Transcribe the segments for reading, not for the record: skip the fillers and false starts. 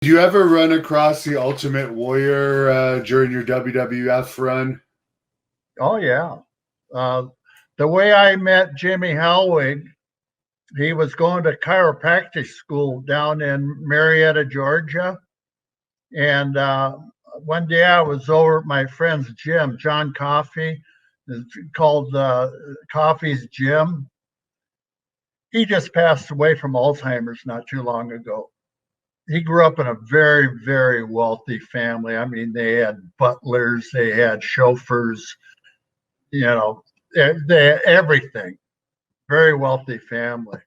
Did you ever run across the Ultimate Warrior during your WWF run? Oh, yeah. The way I met Jimmy Hellwig, he was going to chiropractic school down in Marietta, Georgia. And one day I was over at my friend's gym, John Coffey, called Coffey's Gym. He just passed away from Alzheimer's not too long ago. He grew up in a very, very wealthy family. I mean, they had butlers, they had chauffeurs, you know, they had everything. Very wealthy family.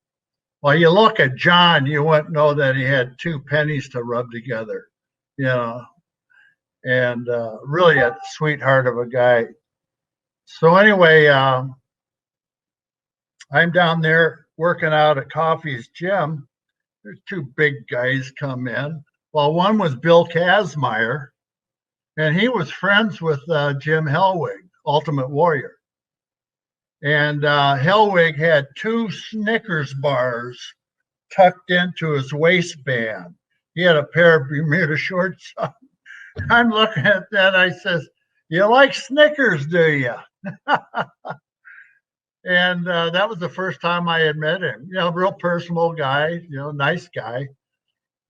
Well, you look at John, you wouldn't know that he had two pennies to rub together, you know, and really a sweetheart of a guy. So anyway, I'm down there working out at Coffey's Gym. There's two big guys come in. Well, one was Bill Kazmaier, and he was friends with Jim Hellwig, Ultimate Warrior. And Hellwig had two Snickers bars tucked into his waistband. He had a pair of Bermuda shorts on. I'm looking at that. I says, "You like Snickers, do you?" And that was the first time I had met him. You know, real personal guy, you know, nice guy.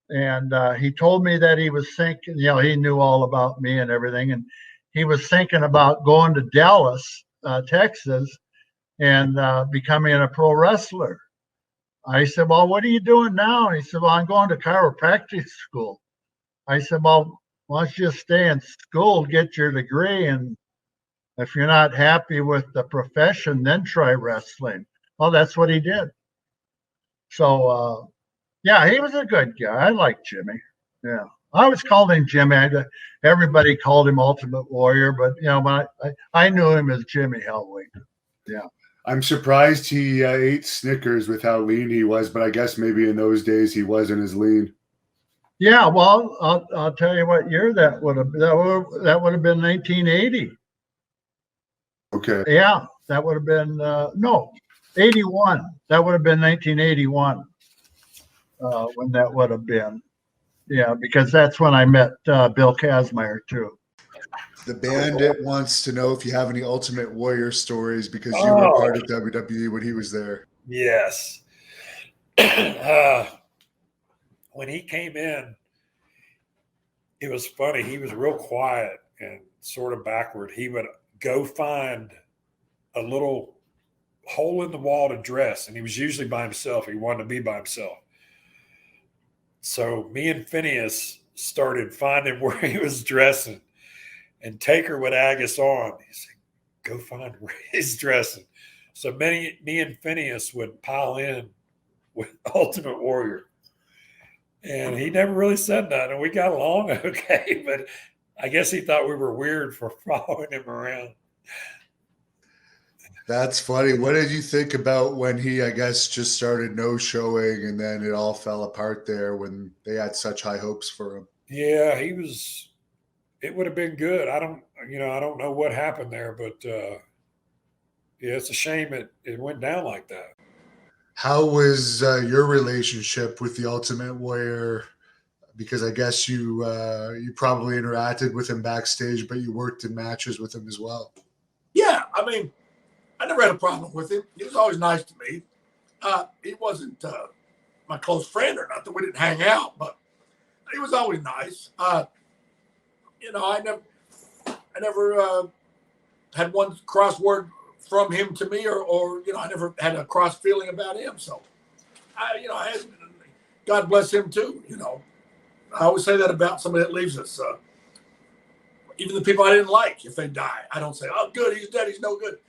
And he told me that he was thinking, you know, he knew all about me and everything. And he was thinking about going to Dallas, Texas, and becoming a pro wrestler. I said, "Well, what are you doing now?" And he said, "Well, I'm going to chiropractic school." I said, "Well, why don't you just stay in school, get your degree, and if you're not happy with the profession, then try wrestling." Well, that's what he did. So, yeah, he was a good guy. I liked Jimmy. Yeah. I always called him Jimmy. Everybody called him Ultimate Warrior, but, you know, when I knew him as Jimmy Hellwig. Yeah. I'm surprised he ate Snickers with how lean he was, but I guess maybe in those days he wasn't as lean. Yeah, well, I'll tell you what year that would have been 1980. Okay. Yeah, that would have been no, 81. That would have been 1981 when that would have been. Yeah, because that's when I met Bill Kazmaier too. The Bandit wants to know if you have any Ultimate Warrior stories because you were part of WWE when he was there. Yes. When he came in, it was funny. He was real quiet and sort of backward. He would go find a little hole in the wall to dress, and he was usually by himself. He wanted to be by himself. So me and Phineas started finding where he was dressing, and Taker would ag us on. He said, "Go find where he's dressing." So me and Phineas would pile in with Ultimate Warrior. And he never really said that, and we got along okay, but I guess he thought we were weird for following him around. That's funny. What did you think about when he, I guess, just started no-showing and then it all fell apart there when they had such high hopes for him? Yeah, it would have been good. I don't know what happened there, but yeah, it's a shame it went down like that. How was your relationship with the Ultimate Warrior? Because I guess you probably interacted with him backstage, but you worked in matches with him as well. Yeah, I mean, I never had a problem with him. He was always nice to me. He wasn't my close friend or nothing. We didn't hang out, but he was always nice. You know, I never had one cross-word from him to me, or you know, I never had a cross feeling about him. So, God bless him too. You know, I always say that about somebody that leaves us. Even the people I didn't like, if they die, I don't say, "Oh, good, he's dead, he's no good."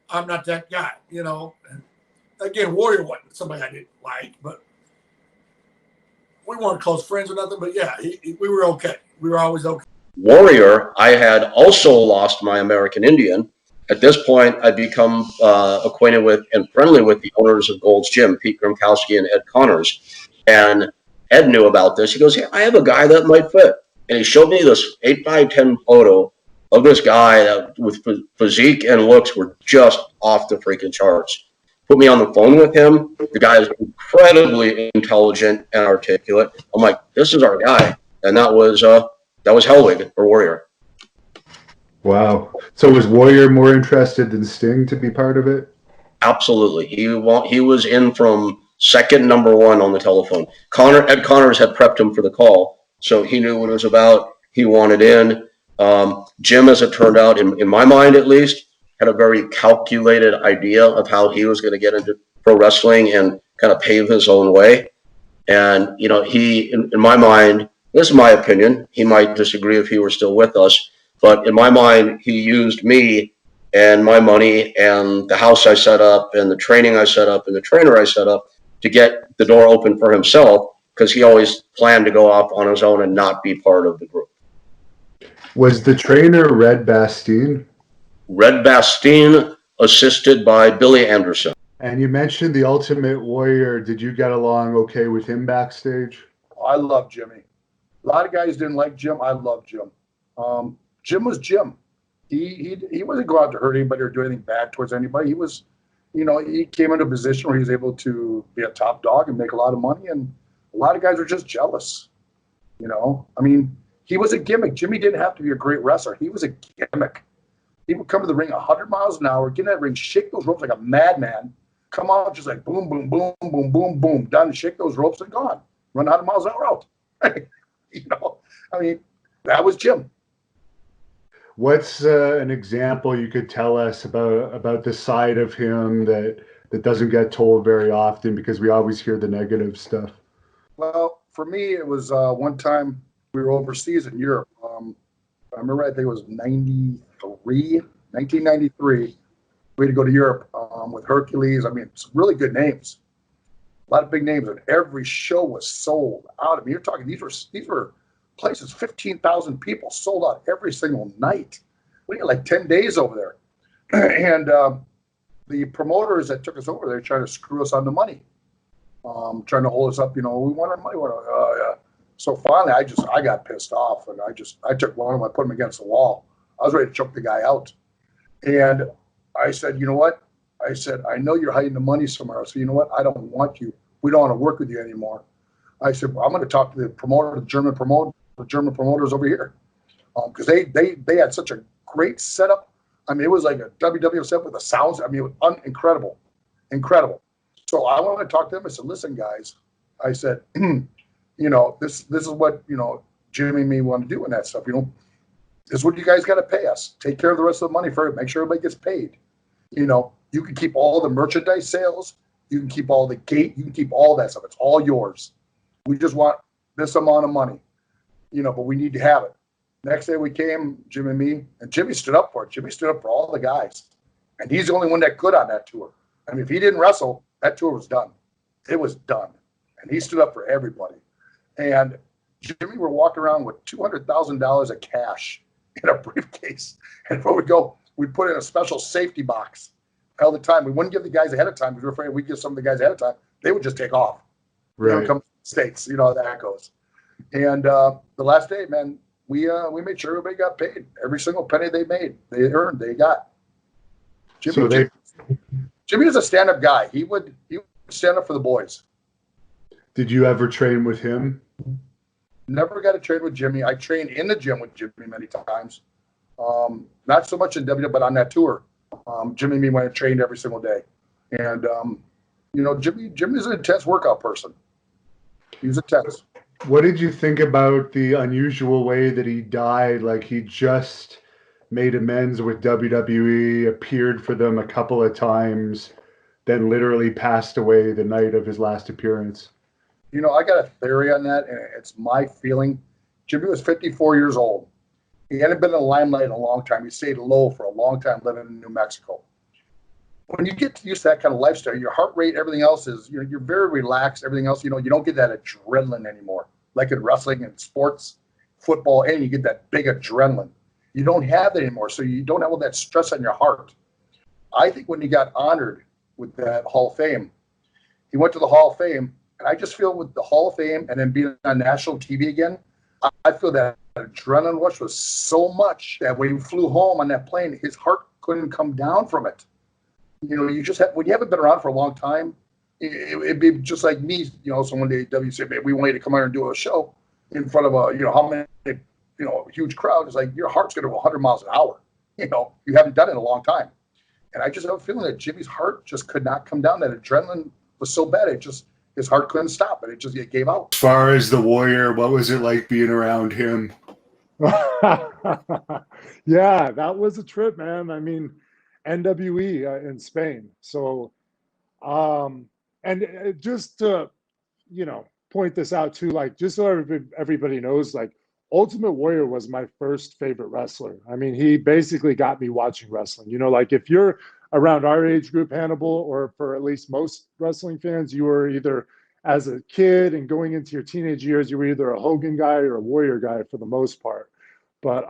I'm not that guy, you know. And again, Warrior wasn't somebody I didn't like, but we weren't close friends or nothing. But yeah, we were okay. We were always okay. Warrior, I had also lost my American Indian. At this point, I'd become acquainted with and friendly with the owners of Gold's Gym, Pete Grimkowski and Ed Connors. And Ed knew about this. He goes, "Hey, I have a guy that might fit." And he showed me this 8x10 photo of this guy that with physique and looks were just off the freaking charts. Put me on the phone with him. The guy is incredibly intelligent and articulate. I'm like, this is our guy. and that was Hellwig or Warrior. Wow. So was Warrior more interested than Sting to be part of it? Absolutely. He was in from second number one on the telephone. Ed Connors had prepped him for the call, so he knew what it was about. He wanted in. Jim, as it turned out, in my mind at least, had a very calculated idea of how he was going to get into pro wrestling and kind of pave his own way. And, he, in my mind, this is my opinion, he might disagree if he were still with us, but in my mind, he used me and my money and the house I set up and the training I set up and the trainer I set up to get the door open for himself, because he always planned to go off on his own and not be part of the group. Was the trainer Red Bastien? Red Bastien, assisted by Billy Anderson. And you mentioned the Ultimate Warrior. Did you get along okay with him backstage? I love Jimmy. A lot of guys didn't like Jim. I love Jim. Jim was Jim. He wasn't going out to hurt anybody or do anything bad towards anybody. He was, he came into a position where he was able to be a top dog and make a lot of money. And a lot of guys were just jealous. I mean, he was a gimmick. Jimmy didn't have to be a great wrestler. He was a gimmick. He would come to the ring 100 miles an hour, get in that ring, shake those ropes like a madman, come out just like boom, boom, boom, boom, boom, boom, done, shake those ropes and gone. Run 100 miles an hour out. I mean, that was Jim. What's an example you could tell us about the side of him that doesn't get told very often, because we always hear the negative stuff? Well, for me, it was one time we were overseas in Europe. I remember, I think it was 1993. We had to go to Europe with Hercules. I mean, some really good names, a lot of big names, and every show was sold out. I mean, you're talking, these were places, 15,000 people sold out every single night. We had like 10 days over there. And the promoters that took us over there trying to screw us on the money, trying to hold us up. We want our money. Yeah. So finally, I got pissed off, and I took one of them, I put him against the wall. I was ready to choke the guy out. And I said, you know what? I said, I know you're hiding the money somewhere. So you know what? I don't want you. We don't want to work with you anymore. I said, well, I'm going to talk to the promoter, the German promoters over here, because they had such a great setup. I mean, it was like a WWF setup with the sounds. I mean, it was incredible. So I wanted to talk to them. I said, listen, guys. I said, this is what Jimmy and me want to do and that stuff. This is what you guys got to pay us. Take care of the rest of the money for it. Make sure everybody gets paid. You can keep all the merchandise sales. You can keep all the gate. You can keep all that stuff. It's all yours. We just want this amount of money, but we need to have it. Next day we came, Jim and me, and Jimmy stood up for it. Jimmy stood up for all the guys. And he's the only one that could on that tour. I mean, if he didn't wrestle, that tour was done. It was done. And he stood up for everybody. And Jimmy were walking around with $200,000 of cash in a briefcase. And where we go, we put in a special safety box all the time. We wouldn't give the guys ahead of time because we were afraid we'd give some of the guys ahead of time. They would just take off. Right. Come to the States, how that goes. And the last day, man, we made sure everybody got paid. Every single penny they made, they earned, they got. Jimmy was a stand-up guy. He would stand up for the boys. Did you ever train with him? Never got to train with Jimmy. I trained in the gym with Jimmy many times. Not so much in WWE, but on that tour, Jimmy and me went and trained every single day. And Jimmy's an intense workout person. He was intense. What did you think about the unusual way that he died? Like, he just made amends with WWE, appeared for them a couple of times, then literally passed away the night of his last appearance. I got a theory on that, and it's my feeling. Jimmy was 54 years old. He hadn't been in the limelight in a long time. He stayed low for a long time living in New Mexico. When you get used to that kind of lifestyle, your heart rate, everything else is, you're very relaxed. Everything else, you don't get that adrenaline anymore. Like in wrestling and sports, football, and you get that big adrenaline. You don't have that anymore. So you don't have all that stress on your heart. I think when he got honored with that Hall of Fame, he went to the Hall of Fame. And I just feel with the Hall of Fame and then being on national TV again, I feel that adrenaline rush was so much that when he flew home on that plane, his heart couldn't come down from it. You just have, when you haven't been around for a long time, it'd be just like me, someone at W said, "Man, we want you to come out and do a show." in front of a, how many, a huge crowd. It's like your heart's going to go 100 miles an hour. You haven't done it in a long time. And I just have a feeling that Jimmy's heart just could not come down. That adrenaline was so bad, his heart couldn't stop it. It gave out. As far as the Warrior, what was it like being around him? Yeah, that was a trip, man. I mean, NWE in Spain. So, and just to, point this out too, like, just so everybody knows, like, Ultimate Warrior was my first favorite wrestler. I mean, he basically got me watching wrestling. Like, if you're around our age group, Hannibal, or for at least most wrestling fans, you were either as a kid and going into your teenage years, you were either a Hogan guy or a Warrior guy for the most part. But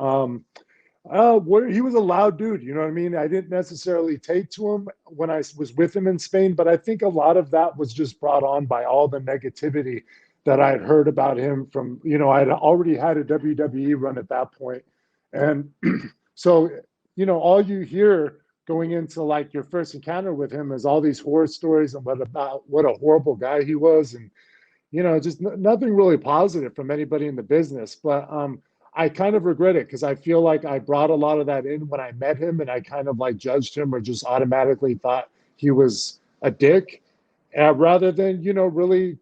he was a loud dude. You know what I mean? I didn't necessarily take to him when I was with him in Spain, but I think a lot of that was just brought on by all the negativity that I had heard about him from, I had already had a WWE run at that point. And so, all you hear going into like your first encounter with him is all these horror stories and what a horrible guy he was. And, just nothing really positive from anybody in the business. But I kind of regret it because I feel like I brought a lot of that in when I met him, and I kind of like judged him or just automatically thought he was a dick, rather than, really,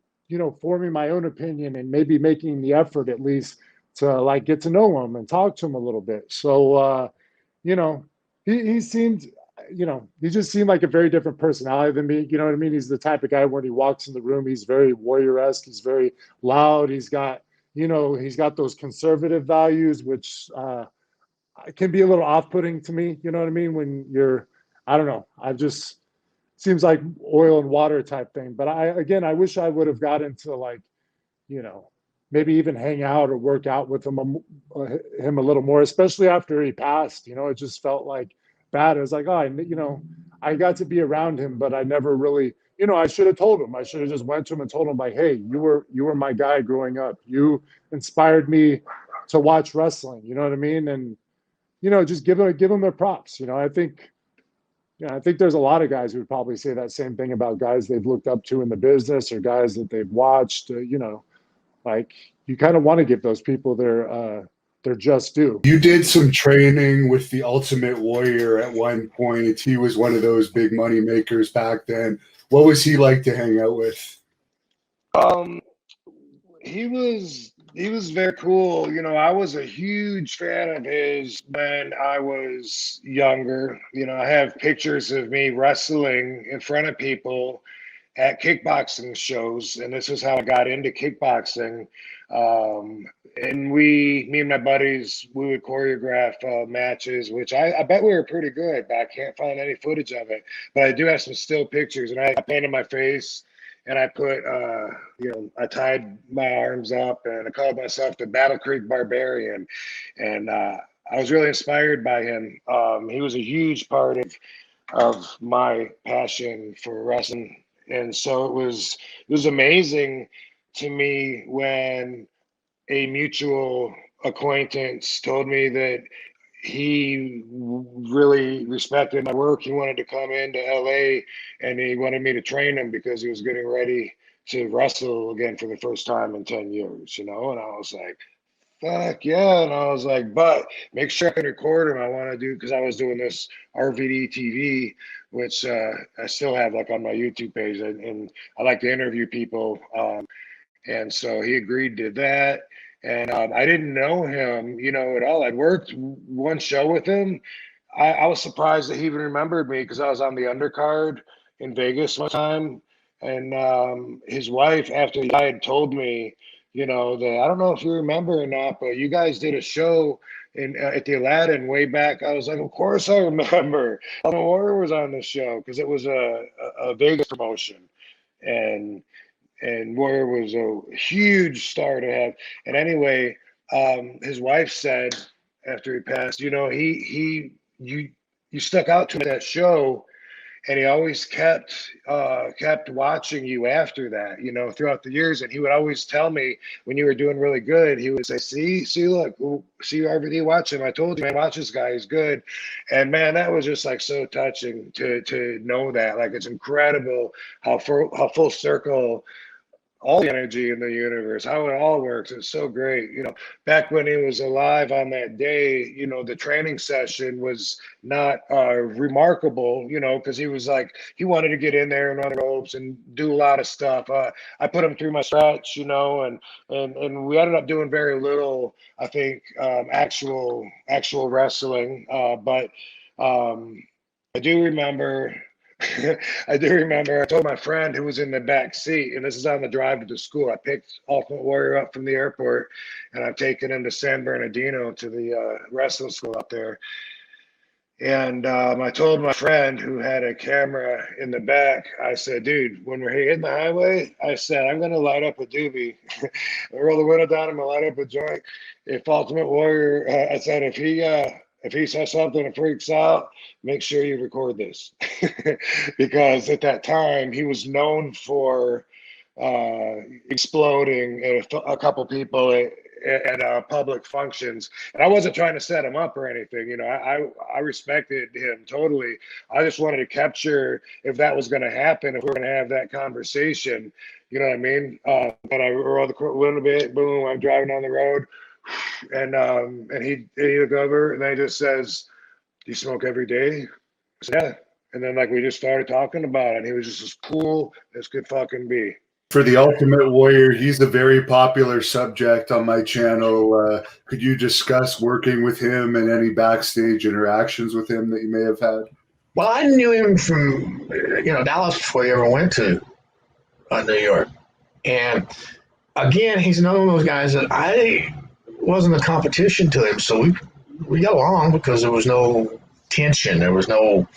forming my own opinion and maybe making the effort at least to like get to know him and talk to him a little bit. So, you know, he seemed, he just seemed like a very different personality than me. You know what I mean? He's the type of guy when he walks in the room, he's very warrior-esque. He's very loud. He's got those conservative values, which can be a little off-putting to me. You know what I mean? When I don't know. Seems like oil and water type thing. But I wish I would have got into like, maybe even hang out or work out with him a little more, especially after he passed. It just felt like bad. It was like, I got to be around him, but I never really, I should have told him. I should have just went to him and told him like, hey, you were my guy growing up. You inspired me to watch wrestling. You know what I mean? And just give him their props. I think there's a lot of guys who would probably say that same thing about guys they've looked up to in the business or guys that they've watched. Like you kind of want to give those people their just due. You did some training with the Ultimate Warrior at one point. He was one of those big money makers back then. What was he like to hang out with? He was very cool. I was a huge fan of his when I was younger. I have pictures of me wrestling in front of people at kickboxing shows, and this is how I got into kickboxing. And me and my buddies, we would choreograph matches, which I bet we were pretty good, but I can't find any footage of it. But I do have some still pictures, and I painted my face, and I put, I tied my arms up, and I called myself the Battle Creek Barbarian. And I was really inspired by him. He was a huge part of my passion for wrestling. And so it was amazing to me when a mutual acquaintance told me that he really respected my work. He wanted to come into LA and he wanted me to train him because he was getting ready to wrestle again for the first time in 10 years, And I was like, fuck yeah. And I was like, but make sure I can record him. I want to do, because I was doing this RVD TV, which I still have like on my YouTube page. And I like to interview people. And so he agreed to that. And I didn't know him, at all. I'd worked one show with him. I was surprised that he even remembered me because I was on the undercard in Vegas one time. And his wife, after he died, told me, that I don't know if you remember or not, but you guys did a show at the Aladdin way back. I was like, of course I remember. Ultimate Warrior was on the show because it was a Vegas promotion. And Warrior was a huge star to have. And anyway, his wife said after he passed, you stuck out to him at that show, and he always kept watching you after that, throughout the years. And he would always tell me when you were doing really good, he would say, see, look, see RVD, watch him. I told you, man, watch this guy, he's good. And man, that was just like so touching to know that. Like, it's incredible how full circle all the energy in the universe, how it all works. It's so great. Back when he was alive on that day, the training session was not remarkable, because he was like, he wanted to get in there and run the ropes and do a lot of stuff. I put him through my stretch, and we ended up doing very little, I think, actual wrestling. But I do remember I do remember I told my friend who was in the back seat, and this is on the drive to the school. I picked Ultimate Warrior up from the airport, and I've taken him to San Bernardino to the wrestling school up there. And I told my friend who had a camera in the back, I said, dude, when we're hitting the highway, I said, I'm going to light up a doobie. I roll the window down, I'm going to light up a joint. If Ultimate Warrior, I said, if he says something and freaks out, make sure you record this. Because at that time, he was known for exploding a couple people at public functions. And I wasn't trying to set him up or anything. I respected him totally. I just wanted to capture if that was going to happen, if we were going to have that conversation. You know what I mean? But I roll the window a bit, boom, I'm driving down the road. And he looked over and then he just says, "Do you smoke every day?" I said, "Yeah." And then we just started talking about it. And he was just as cool as could fucking be. For the Ultimate Warrior, he's a very popular subject on my channel. Could you discuss working with him and any backstage interactions with him that you may have had? Well, I knew him from Dallas before he ever went to New York, and again, he's another one of those guys that I wasn't a competition to him, so we got along because there was no tension. There was no,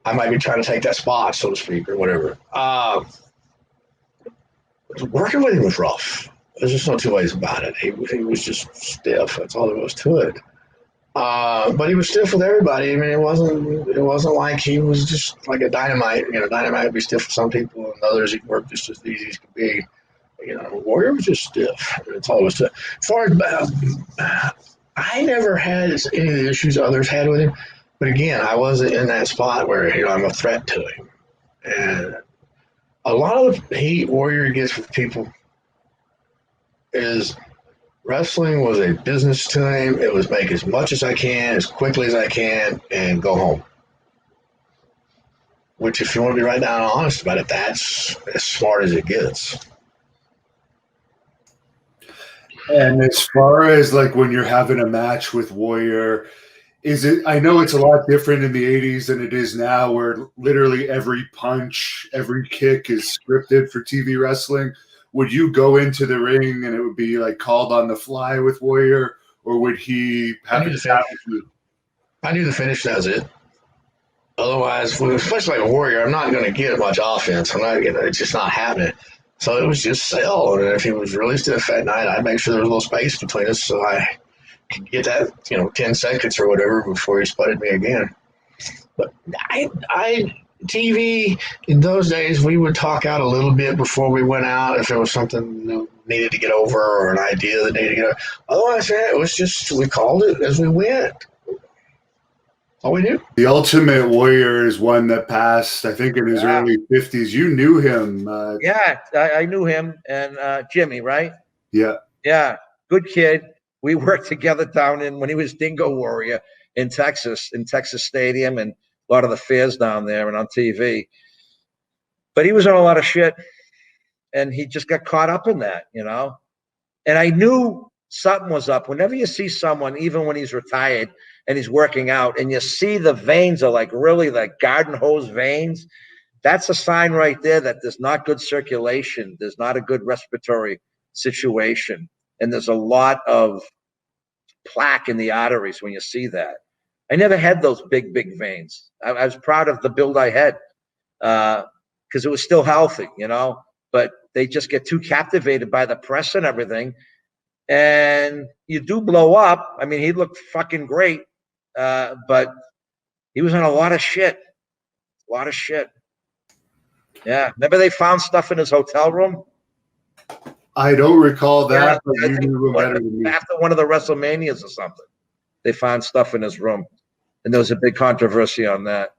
I might be trying to take that spot, so to speak, or whatever. Working with him was rough. There's just no two ways about it. He was just stiff. That's all there was to it. But he was stiff with everybody. I mean, it wasn't like he was just like a dynamite. Dynamite would be stiff for some people, and others he'd work just as easy as could be. Warrior was just stiff. That's all it was to it. As far as I never had any of the issues others had with him, but again, I wasn't in that spot where I'm a threat to him. And a lot of the hate Warrior gets with people is wrestling was a business to him. It was make as much as I can, as quickly as I can, and go home. Which, if you want to be right down and honest about it, that's as smart as it gets. And as far as when you're having a match with Warrior, I know it's a lot different in the 80s than it is now, where literally every punch, every kick is scripted for TV wrestling. Would you go into the ring and it would be called on the fly with Warrior, or would he have to stop you? I knew the finish, that's it. Otherwise, especially like a Warrior, I'm not going to get much offense. It's just not happening. So it was just sell. And if he was really stiff at night, I'd make sure there was a little space between us so I could get that, 10 seconds or whatever before he sputted me again. But TV, in those days, we would talk out a little bit before we went out if there was something that needed to get over or an idea that needed to get over. Otherwise, it was just, we called it as we went. All we knew. The Ultimate Warrior is one that passed, I think, in his early 50s. You knew him. Yeah, I knew him and Jimmy, right? Yeah. Yeah, good kid. We worked together down when he was Dingo Warrior in Texas Stadium and a lot of the fairs down there and on TV. But he was on a lot of shit, and he just got caught up in that, And I knew something was up. Whenever you see someone, even when he's retired and he's working out, and you see the veins are really like garden hose veins, that's a sign right there that there's not good circulation. There's not a good respiratory situation. And there's a lot of plaque in the arteries when you see that. I never had those big veins. I was proud of the build I had because it was still healthy, but they just get too captivated by the press and everything. And you do blow up. I mean, he looked fucking great, but he was on a lot of shit. Yeah. Remember they found stuff in his hotel room? I don't recall that, but you knew him better than me. After one of the WrestleManias or something, they found stuff in his room. And there was a big controversy on that.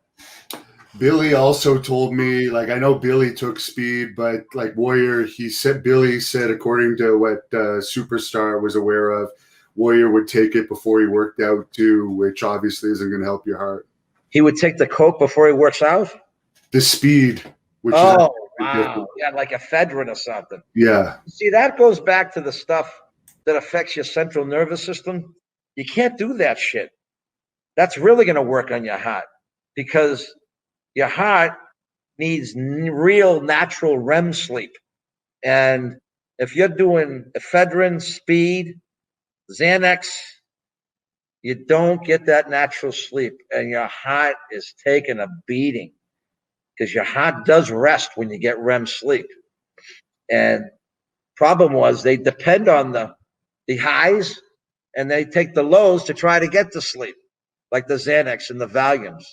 Billy also told me, like, I know Billy took speed, but like Warrior, Billy said, according to what Superstar was aware of, Warrior would take it before he worked out too, which obviously isn't going to help your heart. He would take the coke before he works out. The speed, which is Oh wow, yeah, like ephedrine or something. Yeah. See, that goes back to the stuff that affects your central nervous system. You can't do that shit. That's really going to work on your heart because your heart needs real natural REM sleep. And if you're doing ephedrine, speed, Xanax, you don't get that natural sleep and your heart is taking a beating because your heart does rest when you get REM sleep. And problem was they depend on the highs and they take the lows to try to get to sleep, like the Xanax and the Valiums.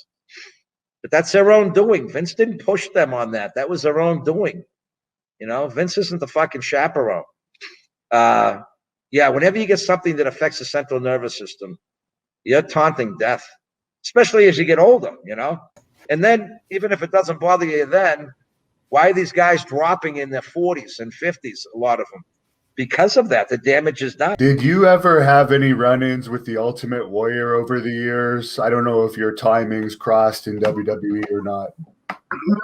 But that's their own doing. Vince didn't push them on that. That was their own doing. You know, Vince isn't the fucking chaperone. Yeah, whenever you get something that affects the central nervous system, you're taunting death, especially as you get older, you know? And then, even if it doesn't bother you then, why are these guys dropping in their 40s and 50s, a lot of them? Because of that, the damage is done. Did you ever have any run-ins with the Ultimate Warrior over the years? I don't know if your timings crossed in WWE or not.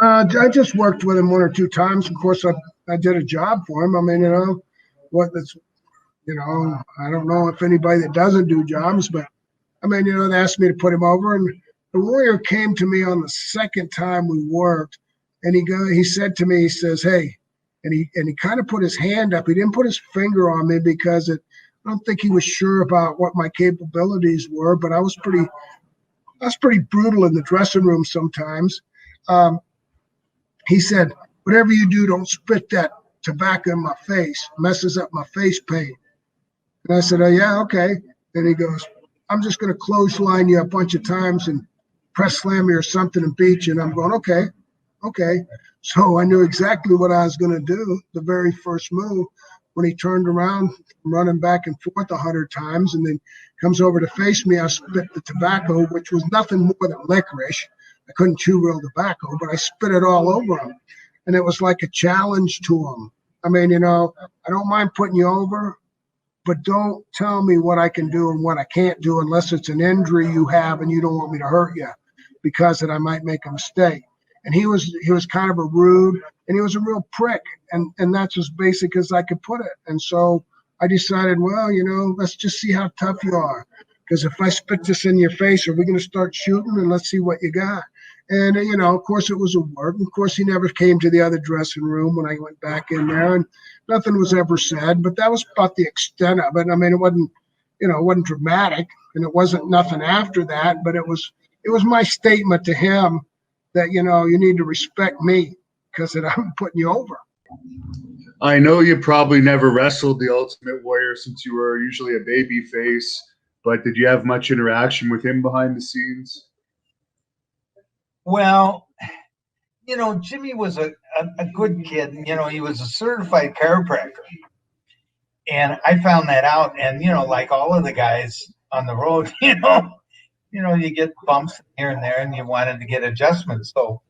I just worked with him one or two times. Of course, I did a job for him. I mean, I don't know if anybody that doesn't do jobs, but I mean, they asked me to put him over, and the Warrior came to me on the second time we worked, and he said to me, he says, "Hey," and he kind of put his hand up. He didn't put his finger on me because I don't think he was sure about what my capabilities were, but I was pretty brutal in the dressing room sometimes. He said, "Whatever you do, don't spit that tobacco in my face. Messes up my face paint." And I said, "Oh, yeah, okay." And he goes, "I'm just going to clothesline you a bunch of times and press slam you or something and beat you." And I'm going, okay. So I knew exactly what I was going to do the very first move when he turned around, running back and forth 100 times, and then comes over to face me. I spit the tobacco, which was nothing more than licorice. I couldn't chew real tobacco, but I spit it all over him. And it was like a challenge to him. I mean, I don't mind putting you over, but don't tell me what I can do and what I can't do unless it's an injury you have and you don't want me to hurt you because that I might make a mistake. And he was kind of a rude, and he was a real prick, and that's as basic as I could put it. And so I decided, well, let's just see how tough you are, because if I spit this in your face, are we going to start shooting? And let's see what you got. And of course it was a work. Of course he never came to the other dressing room when I went back in there, and nothing was ever said. But that was about the extent of it. I mean, it wasn't dramatic, and it wasn't nothing after that. But it was my statement to him that, you need to respect me because I'm putting you over. I know you probably never wrestled the Ultimate Warrior since you were usually a baby face, but did you have much interaction with him behind the scenes? Well, Jimmy was a good kid. He was a certified chiropractor. And I found that out. And, like all of the guys on the road, you get bumps here and there and you wanted to get adjustments. So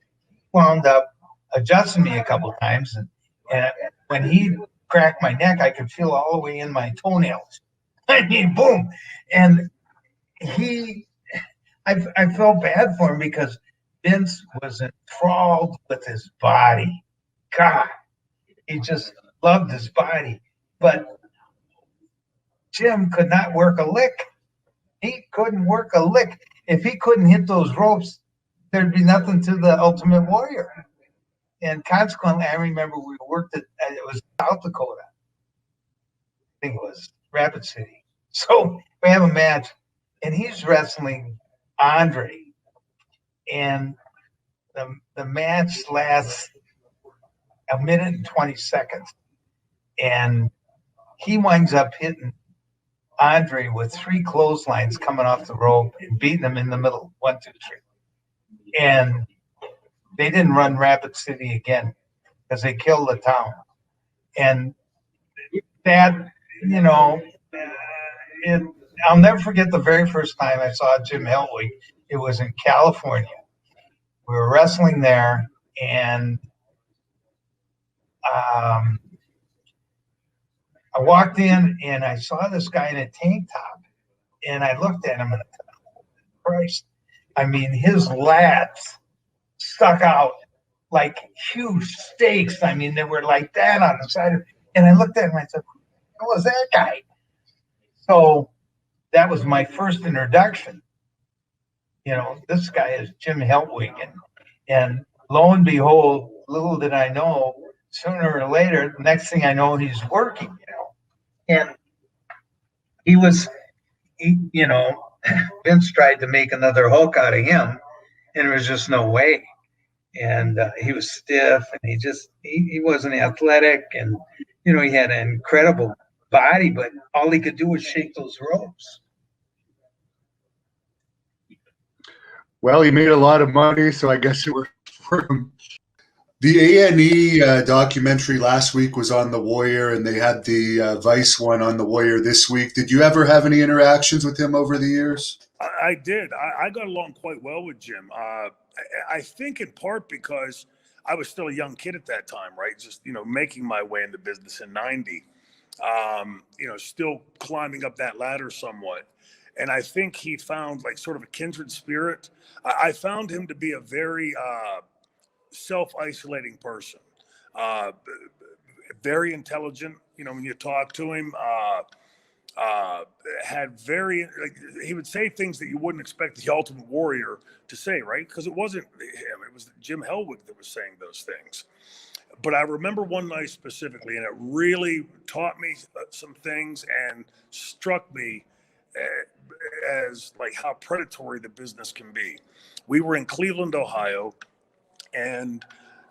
wound up adjusting me a couple of times. And when he cracked my neck, I could feel all the way in my toenails. I mean, boom. And I felt bad for him because Vince was enthralled with his body. God, he just loved his body. But Jim could not work a lick. He couldn't work a lick. If he couldn't hit those ropes, there'd be nothing to the Ultimate Warrior. And consequently, I remember we worked it was South Dakota. I think it was Rapid City. So we have a match, and he's wrestling Andre. And the match lasts a minute and 20 seconds. And he winds up hitting Andre with 3 clotheslines coming off the rope and beating him in the middle. 1, 2, 3. And they didn't run Rapid City again because they killed the town. And that, I'll never forget the very first time I saw Jim Hellwig. It was in California. We were wrestling there, and I walked in and I saw this guy in a tank top, and I looked at him and I thought, Christ, I mean, his lats stuck out like huge steaks. I mean, they were like that on the side of, and I looked at him and I said, who was that guy? So that was my first introduction. You know, this guy is Jim Heltwig, and lo and behold, little did I know, sooner or later, the next thing I know, he's working. And he was, Vince tried to make another Hulk out of him, and there was just no way. And he was stiff, and he wasn't athletic, and he had an incredible body, but all he could do was shake those ropes. Well, he made a lot of money, so I guess it worked for him. The A&E documentary last week was on the Warrior, and they had the Vice one on the Warrior this week. Did you ever have any interactions with him over the years? I did. I got along quite well with Jim. I think in part because I was still a young kid at that time, right? Just, making my way in the business in 90, still climbing up that ladder somewhat. And I think he found like sort of a kindred spirit. I found him to be a very self-isolating person, very intelligent. When you talk to him, had very he would say things that you wouldn't expect the Ultimate Warrior to say, right? Because it wasn't him; it was Jim Helwig that was saying those things. But I remember one night specifically, and it really taught me some things and struck me as like how predatory the business can be. We were in Cleveland, Ohio, and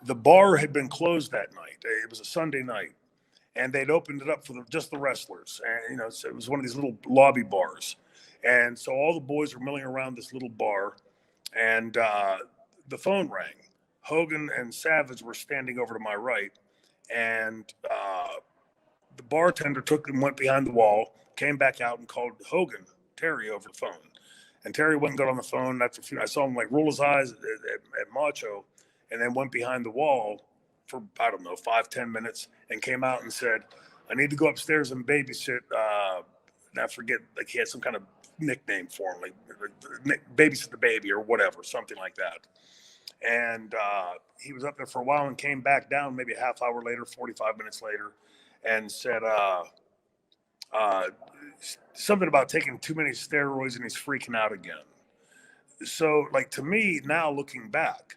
the bar had been closed that night. It was a Sunday night, and they'd opened it up for just the wrestlers. And so it was one of these little lobby bars, and so all the boys were milling around this little bar, and the phone rang. Hogan and Savage were standing over to my right, and the bartender took and went behind the wall, came back out and called Hogan, Terry, over the phone. And Terry went and got on the phone. I saw him like roll his eyes at Macho, and then went behind the wall for, I don't know, 5-10 minutes, and came out and said, I need to go upstairs and babysit. And I forget, like he had some kind of nickname for him, like babysit the baby or whatever, something like that. And he was up there for a while and came back down maybe a half hour later, 45 minutes later, and said something about taking too many steroids and he's freaking out again. So, like, to me, now looking back,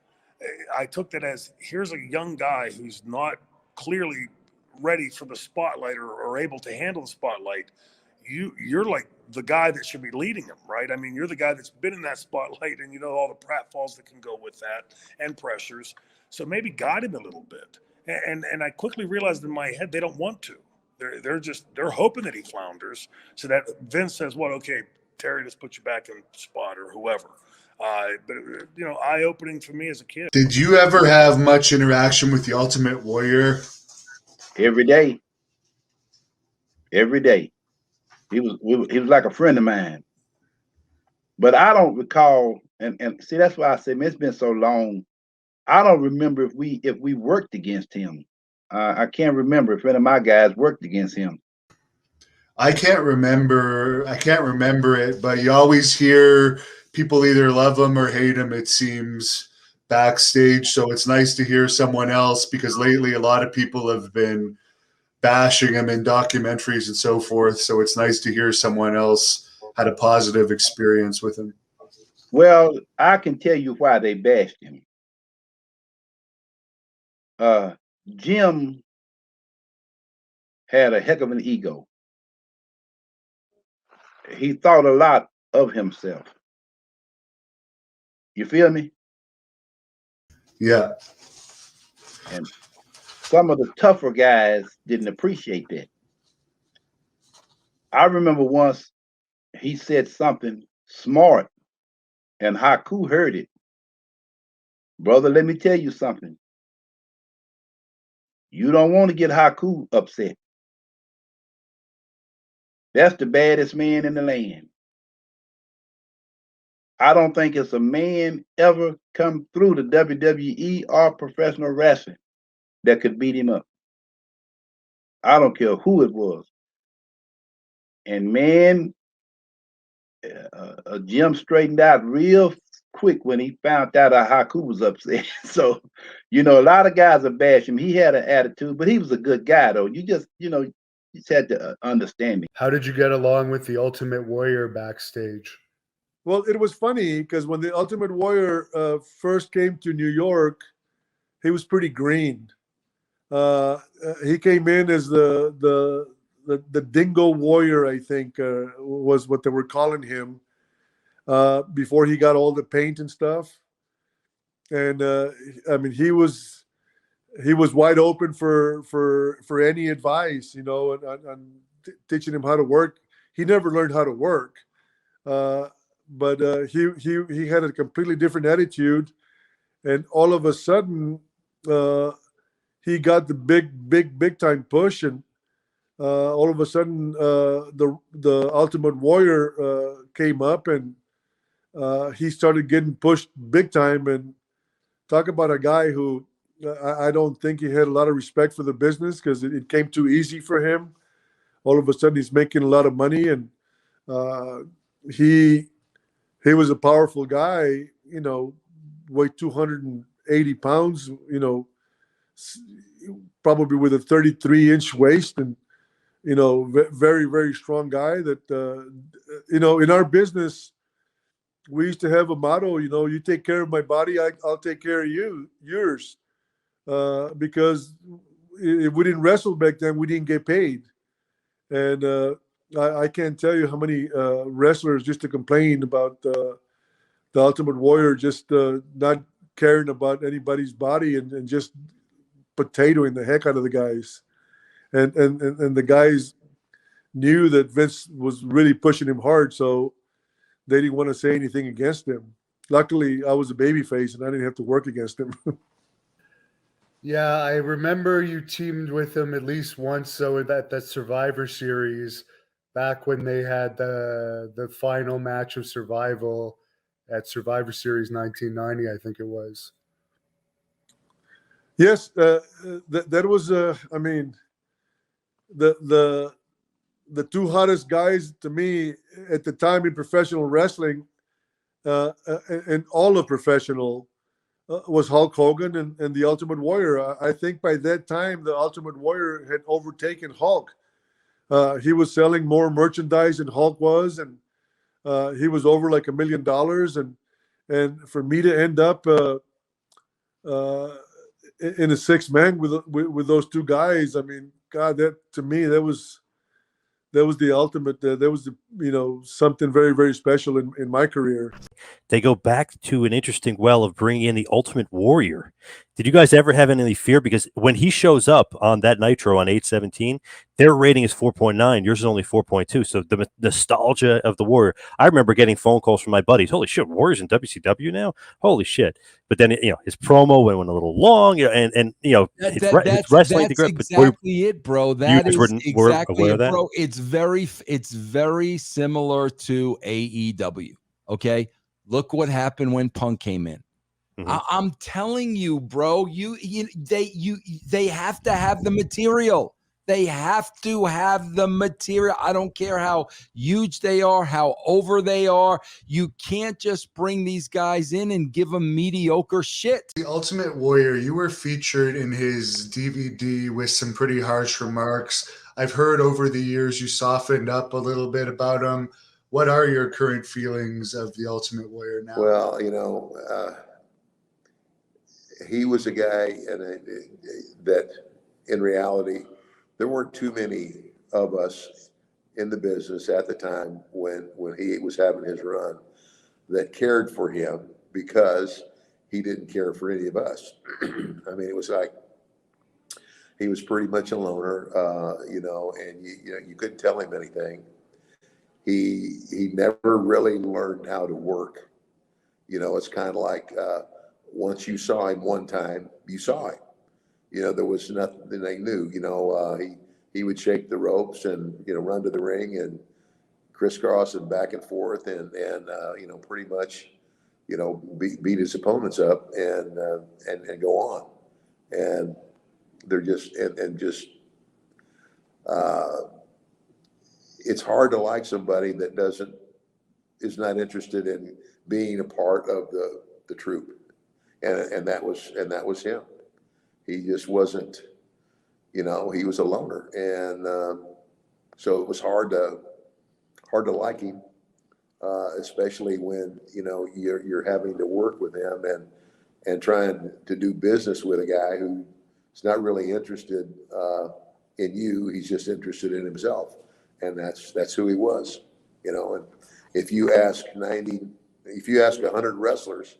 I took that as here's a young guy who's not clearly ready for the spotlight or able to handle the spotlight. You're like the guy that should be leading him, right? I mean, you're the guy that's been in that spotlight, and you know all the pratfalls that can go with that and pressures. So maybe guide him a little bit. And I quickly realized in my head they don't want to. They're hoping that he flounders, so that Vince says, "Well, okay, Terry, just put you back in spot or whoever." But eye-opening for me as a kid. Did you ever have much interaction with the Ultimate Warrior? Every day. Every day. He was like a friend of mine. But I don't recall, and see, that's why I say, man, it's been so long. I don't remember if we worked against him. I can't remember if any of my guys worked against him. I can't remember it, but you always hear people either love him or hate him, it seems, backstage. So it's nice to hear someone else, because lately a lot of people have been bashing him in documentaries and so forth. So it's nice to hear someone else had a positive experience with him. Well, I can tell you why they bashed him. Jim had a heck of an ego. He thought a lot of himself. You feel me? Yeah. And some of the tougher guys didn't appreciate that. I remember once he said something smart, and Haku heard it. Brother, let me tell you something. You don't want to get Haku upset. That's the baddest man in the land. I don't think it's a man ever come through the WWE or professional wrestling that could beat him up. I don't care who it was. And man, Jim straightened out real quick when he found out Haku was upset. So, a lot of guys are bash him. He had an attitude, but he was a good guy, though. You just had to understand him. How did you get along with the Ultimate Warrior backstage? Well, it was funny because when the Ultimate Warrior first came to New York, he was pretty green. He came in as the Dingo Warrior, I think, was what they were calling him before he got all the paint and stuff. And I mean, he was wide open for any advice, on teaching him how to work. He never learned how to work, but he had a completely different attitude, and all of a sudden, he got the big time push, and all of a sudden, the Ultimate Warrior came up, and he started getting pushed big time. And talk about a guy who I don't think he had a lot of respect for the business because it came too easy for him. All of a sudden, he's making a lot of money, and he was a powerful guy. Weighed 280 pounds. Probably with a 33-inch waist, and very very strong guy. That in our business, we used to have a motto. You take care of my body, I'll take care of yours. Because if we didn't wrestle back then, we didn't get paid. And I can't tell you how many wrestlers used to complain about the Ultimate Warrior just not caring about anybody's body and just potatoing the heck out of the guys. And the guys knew that Vince was really pushing him hard, so they didn't want to say anything against him. Luckily, I was a babyface and I didn't have to work against him. Yeah, I remember you teamed with him at least once. So that Survivor Series, back when they had the final match of Survival at Survivor Series 1990, I think it was. Yes, that was. I mean, the two hottest guys to me at the time in professional wrestling, and all of professional, was Hulk Hogan and the Ultimate Warrior. I think by that time, the Ultimate Warrior had overtaken Hulk. He was selling more merchandise than Hulk was, and he was over like $1 million. And for me to end up in a 6-man with those two guys, I mean, God, that to me that was the ultimate. That was something very very special in my career. They go back to an interesting well of bringing in the Ultimate Warrior. Did you guys ever have any fear? Because when he shows up on that Nitro on 8/17, their rating is 4.9. Yours is only 4.2. So the nostalgia of the Warrior. I remember getting phone calls from my buddies. Holy shit, Warrior's in WCW now? Holy shit. But then, his promo went a little long, and it's wrestling to grip. Exactly it, bro. That is exactly it, bro. It's very similar to AEW. Okay, look what happened when Punk came in. Mm-hmm. I'm telling you, bro. They have to have the material. They have to have the material. I don't care how huge they are, how over they are. You can't just bring these guys in and give them mediocre shit. The Ultimate Warrior, you were featured in his DVD with some pretty harsh remarks. I've heard over the years you softened up a little bit about him. What are your current feelings of the Ultimate Warrior now? Well, he was a guy that in reality, there weren't too many of us in the business at the time when he was having his run that cared for him, because he didn't care for any of us. I mean, it was like he was pretty much a loner, and you couldn't tell him anything. He never really learned how to work. It's kind of like once you saw him one time, you saw him. There was nothing they knew. He would shake the ropes and run to the ring and crisscross and back and forth and pretty much beat his opponents up and go on. And they're just it's hard to like somebody that is not interested in being a part of the troop, and that was him. He just wasn't, he was a loner, and so it was hard to like him, especially when you're having to work with him and trying to do business with a guy who's not really interested in you. He's just interested in himself, and that's who he was. And if you ask 100 wrestlers,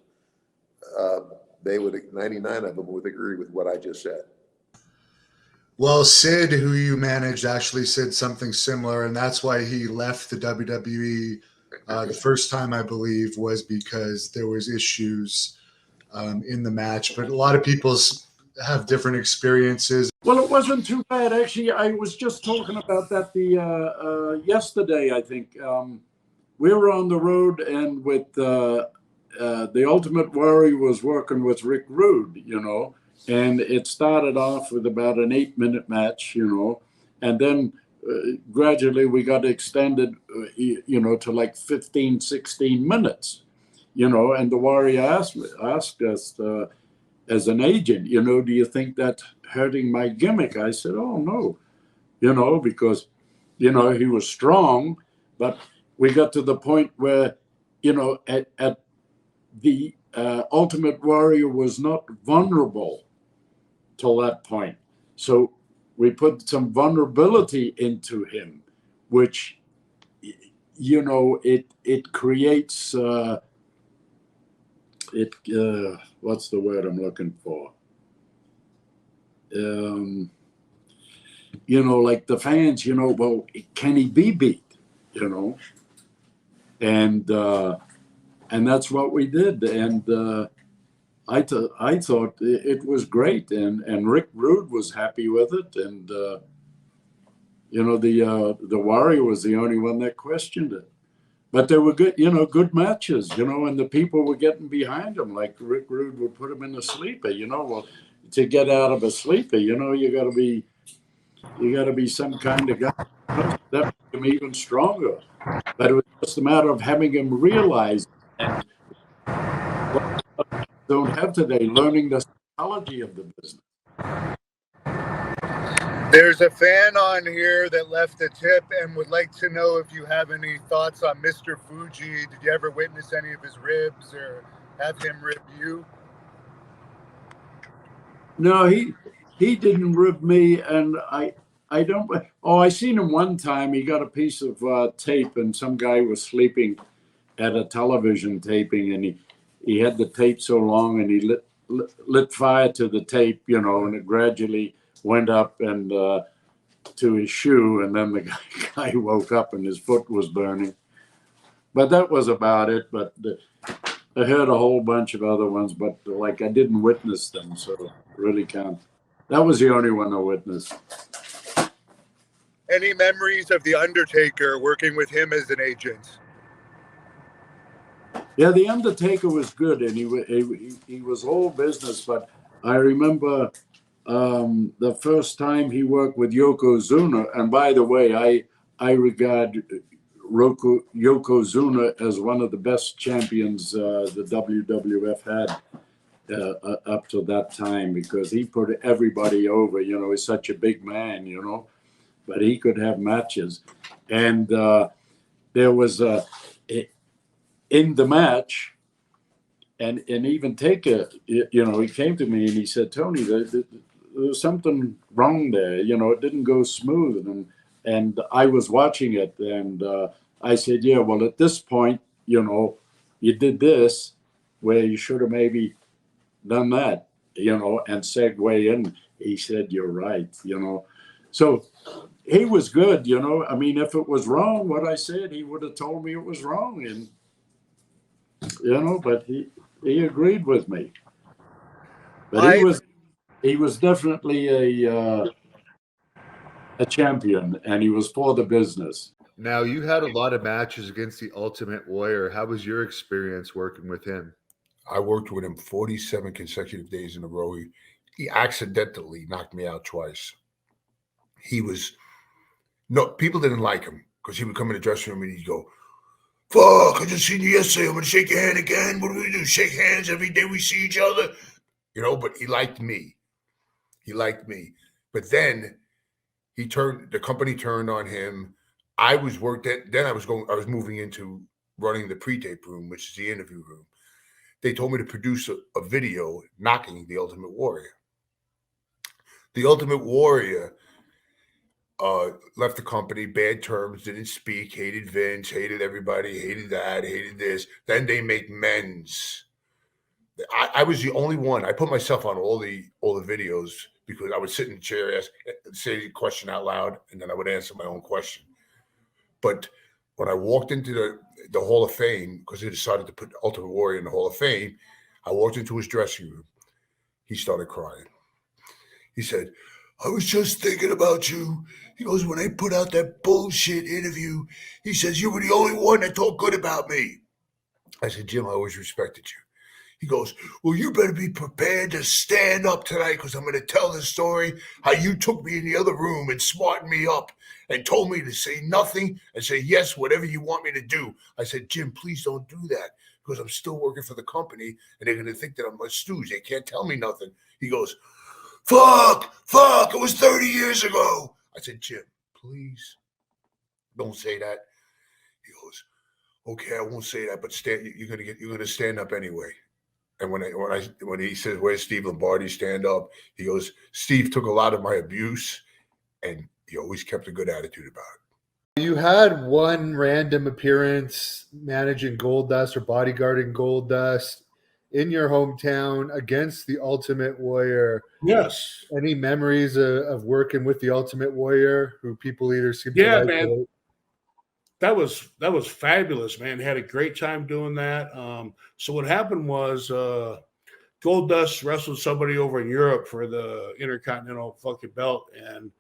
they would 99 of them would agree with what I just said. Well, Sid, who you managed, actually said something similar, and that's why he left the WWE the first time, I believe, was because there was issues in the match. But a lot of people have different experiences. Well, it wasn't too bad, actually. I was just talking about that yesterday, I think. We were on the road, and with the Ultimate Warrior was working with Rick Rude, and it started off with about an 8-minute match, and then gradually we got extended, to like 15, 16 minutes, and the Warrior asked us as an agent, do you think that's hurting my gimmick? I said, oh, no, because, he was strong, but we got to the point where, at the Ultimate Warrior was not vulnerable till that point. So we put some vulnerability into him, which, it creates, what's the word I'm looking for? Like the fans, well, can he be beat? And that's what we did. And I thought it was great, and Rick Rude was happy with it, and the Warrior was the only one that questioned it. But they were good, good matches, and the people were getting behind them. Like Rick Rude would put him in a sleeper, well, to get out of a sleeper, you got to be some kind of guy. That made him even stronger. But it was just a matter of having him realize, and what don't have today, learning the psychology of the business. There's a fan on here that left a tip and would like to know if you have any thoughts on Mr. Fuji. Did you ever witness any of his ribs or have him rib you? No, he didn't rib me, and I don't. Oh, I seen him one time. He got a piece of tape, and some guy was sleeping at a television taping, and he had the tape so long, and he lit fire to the tape, and it gradually went up and to his shoe, and then the guy woke up and his foot was burning. But that was about it. But I heard a whole bunch of other ones, but I didn't witness them, so really can't. That was the only one I witnessed. Any memories of The Undertaker working with him as an agent? Yeah, The Undertaker was good, and he was all business. But I remember the first time he worked with Yokozuna, and by the way, I regard Yokozuna as one of the best champions the WWF had up to that time, because he put everybody over. He's such a big man, but he could have matches. And there was in the match, and even Taker, he came to me and he said, Tony, there's something wrong there. It didn't go smooth. And I was watching it, and I said, yeah, well, at this point, you did this where you should have maybe done that, and segue in. He said, you're right, So he was good, I mean, if it was wrong, what I said, he would have told me it was wrong. And, but he agreed with me. But he was definitely a champion, and he was for the business. Now, you had a lot of matches against the Ultimate Warrior. How was your experience working with him? I worked with him 47 consecutive days in a row. He accidentally knocked me out twice. He was no people didn't like him because he would come in the dressing room and he'd go, "Fuck! I just seen you yesterday. I'm gonna shake your hand again. What do we do? Shake hands every day we see each other." But he liked me. He liked me. But then the company turned on him. I was worked at, then I was moving into running the pre-tape room, which is the interview room. They told me to produce a video knocking the Ultimate Warrior. The Ultimate Warrior left the company, bad terms, didn't speak, hated Vince, hated everybody, hated that, hated this. Then they make men's. I was the only one. I put myself on all the videos because I would sit in the chair, say the question out loud, and then I would answer my own question. But when I walked into the Hall of Fame, because they decided to put Ultimate Warrior in the Hall of Fame, I walked into his dressing room. He started crying. He said, "I was just thinking about you." He goes, "When they put out that bullshit interview," he says, "you were the only one that talked good about me." I said, "Jim, I always respected you." He goes, "Well, you better be prepared to stand up tonight because I'm going to tell the story how you took me in the other room and smartened me up and told me to say nothing and say yes, whatever you want me to do." I said, "Jim, please don't do that because I'm still working for the company and they're going to think that I'm a stooge. They can't tell me nothing." He goes, fuck, it was 30 years ago. I said, "Jim, please don't say that." He goes, "Okay, I won't say that, but you're gonna stand up anyway." And when he says, "Where's Steve Lombardi? Stand up," he goes, "Steve took a lot of my abuse, and he always kept a good attitude about it." You had one random appearance managing Goldust or bodyguarding Goldust in your hometown against the Ultimate Warrior. Yes. Any memories of working with the Ultimate Warrior, who people either seem Yeah, to like? man. That was fabulous, man. Had a great time doing that. So what happened was Goldust wrestled somebody over in Europe for the Intercontinental fucking belt, and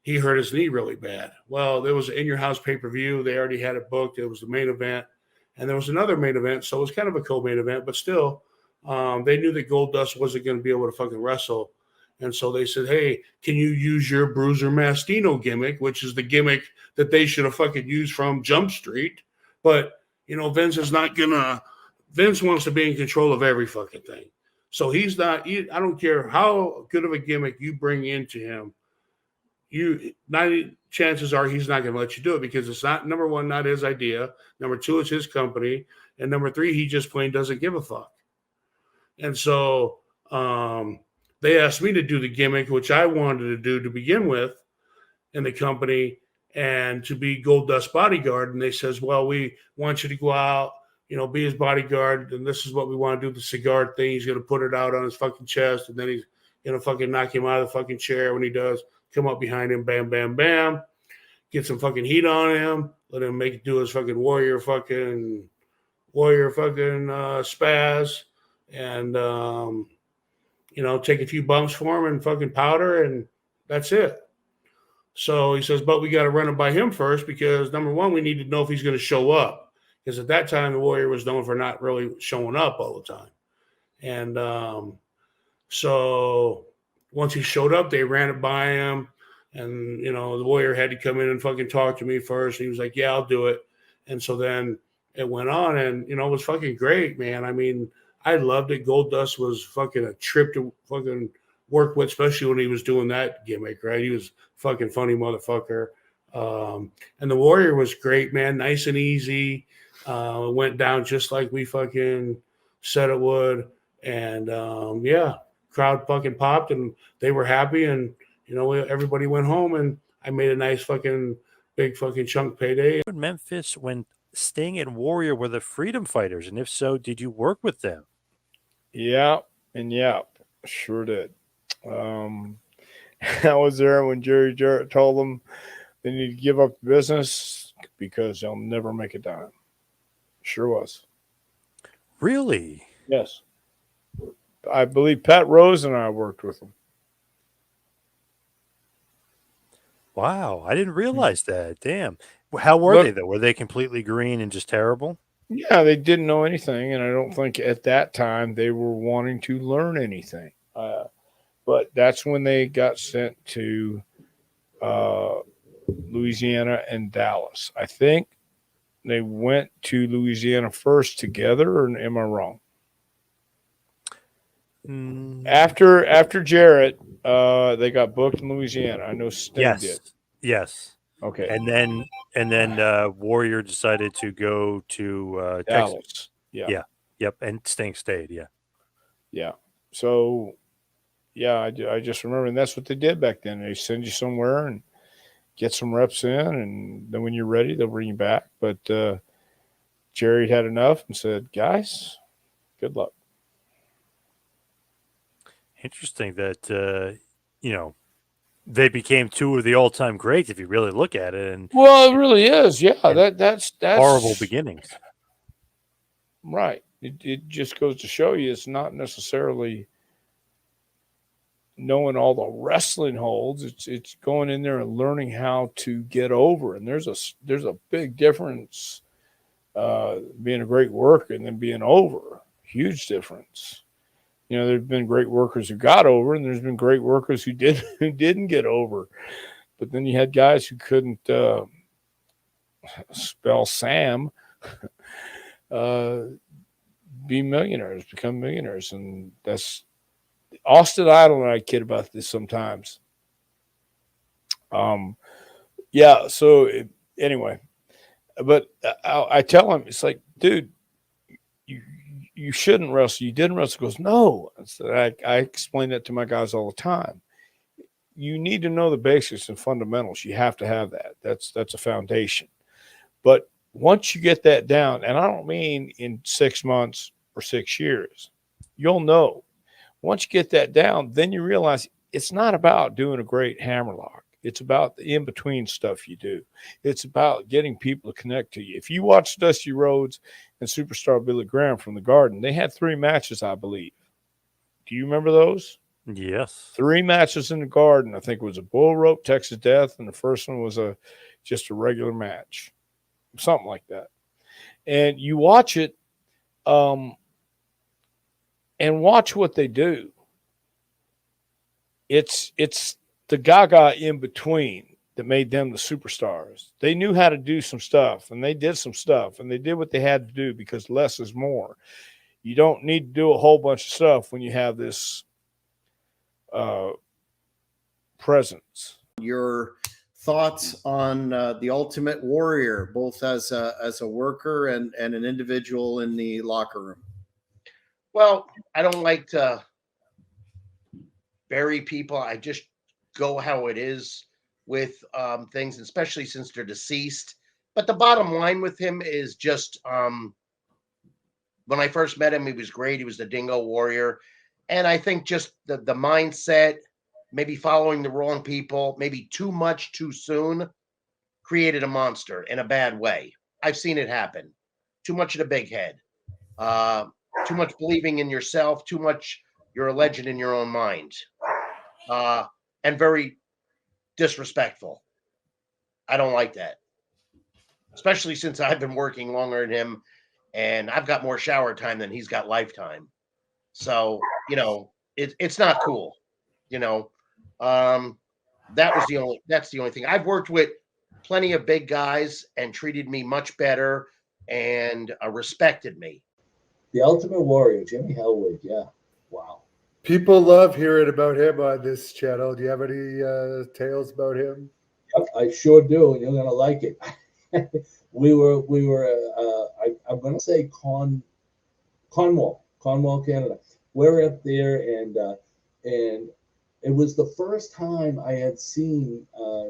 he hurt his knee really bad. Well, there was an In Your House pay-per-view. They already had it booked. It was the main event, and there was another main event, so it was kind of a co-main event, but still, they knew that Goldust wasn't going to be able to fucking wrestle. And so they said, "Hey, can you use your Bruiser Mastino gimmick," which is the gimmick that they should have fucking used from Jump Street. But, Vince is not going to – Vince wants to be in control of every fucking thing. So he's not – I don't care how good of a gimmick you bring into him, 90 chances are he's not going to let you do it because it's not, number one, not his idea. Number two, it's his company. And number three, he just plain doesn't give a fuck. And so they asked me to do the gimmick, which I wanted to do to begin with in the company and to be Goldust bodyguard. And they says, "Well, we want you to go out, be his bodyguard. And this is what we want to do, the cigar thing. He's going to put it out on his fucking chest. And then he's going to fucking knock him out of the fucking chair when he does. Come up behind him, bam, bam, bam. Get some fucking heat on him. Let him do his fucking warrior fucking spaz. And, take a few bumps for him and fucking powder. And that's it." So he says, "But we got to run it by him first because, number one, we need to know if he's going to show up." Because at that time, the Warrior was known for not really showing up all the time. And so once he showed up, they ran it by him. And, the Warrior had to come in and fucking talk to me first. He was like, "Yeah, I'll do it." And so then it went on and, it was fucking great, man. I mean, I loved it. Goldust was fucking a trip to fucking work with, especially when he was doing that gimmick, right? He was fucking funny motherfucker. And the Warrior was great, man. Nice and easy. Went down just like we fucking said it would. And yeah, crowd fucking popped and they were happy. And, everybody went home and I made a nice fucking big fucking chunk payday. In Memphis, when Sting and Warrior were the Freedom Fighters, and if so, did you work with them? Yeah, sure did. I was there when Jerry Jarrett told them they need to give up the business because they'll never make a dime. Sure was. Really? Yes. I believe Pat Rose and I worked with them. Wow, I didn't realize that. Damn. How were they, though? Were they completely green and just terrible? Yeah, they didn't know anything, and I don't think at that time they were wanting to learn anything. But that's when they got sent to uh, Louisiana and Dallas. I think they went to Louisiana first together, or am I wrong? After Jarrett, they got booked in Louisiana. I know Sting Yes, did. yes. Okay. And then Warrior decided to go to Texas. Dallas. Yeah. Yeah. Yep. And Sting stayed. Yeah. Yeah. So, yeah, I just remember, and that's what they did back then. They send you somewhere and get some reps in, and then when you're ready, they'll bring you back. But Jerry had enough and said, "Guys, good luck." Interesting that they became two of the all-time greats if you really look at it. And Well, it really is. Yeah, that's horrible beginnings. Right. It just goes to show you it's not necessarily knowing all the wrestling holds. It's going in there and learning how to get over. And there's a big difference being a great worker and then being over. Huge difference. There's been great workers who got over, and there's been great workers who didn't get over. But then you had guys who couldn't spell Sam. Become millionaires, and that's Austin Idol and I kid about this sometimes. Yeah. So anyway, but I tell him, it's like, dude, you shouldn't wrestle. You didn't wrestle. He goes, no. I explain that to my guys all the time. You need to know the basics and fundamentals. You have to have that. That's a foundation. But once you get that down, and I don't mean in 6 months or 6 years, you'll know. Once you get that down, then you realize it's not about doing a great hammerlock. It's about the in between stuff you do. It's about getting people to connect to you. If you watch Dusty Rhodes and Superstar Billy Graham from the Garden, they had 3 matches, I believe. Do you remember those? Yes. 3 matches in the Garden. I think it was a bull rope, Texas Death, and the first one was just a regular match, something like that. And you watch it, and watch what they do. It's the gaga in between that made them the superstars. They knew how to do some stuff, and they did some stuff, and they did what they had to do because less is more. You don't need to do a whole bunch of stuff when you have this presence. Your thoughts on the Ultimate Warrior, both as a worker and an individual in the locker room? Well, I don't like to bury people. I just go how it is with things, especially since they're deceased. But the bottom line with him is just when I first met him, he was great. He was the Dingo Warrior. And I think just the mindset, maybe following the wrong people, maybe too much too soon, created a monster in a bad way. I've seen it happen. Too much of the big head. Too much believing in yourself. Too much you're a legend in your own mind. And very disrespectful. I don't like that. Especially since I've been working longer than him and I've got more shower time than he's got lifetime. So, it's not cool. That's the only thing. I've worked with plenty of big guys and treated me much better and respected me. The Ultimate Warrior, Jimmy Hellwig. Yeah. Wow. People love hearing about him on this channel. Do you have any tales about him? Yep, I sure do, and you're gonna like it. we were. I'm gonna say Cornwall, Canada. We're up there, and it was the first time I had seen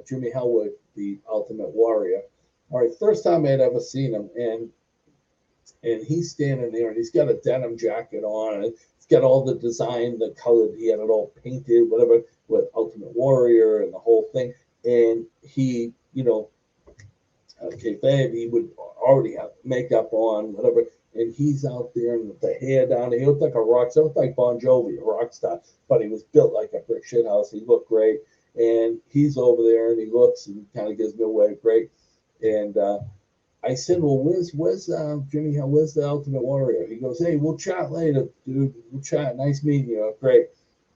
Jimmy Hellwig, the Ultimate Warrior. All right, first time I had ever seen him, and he's standing there, and he's got a denim jacket on, and it's got all the design, the color. He had it all painted, whatever, with Ultimate Warrior and the whole thing. And he, kayfabe, he would already have makeup on, whatever. And he's out there and with the hair down. He looked like a rock star. He looked like Bon Jovi, a rock star, but he was built like a brick shit house. He looked great. And he's over there and he looks and kind of gives me away great. And I said, well, where's Jimmy? Where's the Ultimate Warrior? He goes, hey, we'll chat later, dude. We'll chat. Nice meeting you. Great.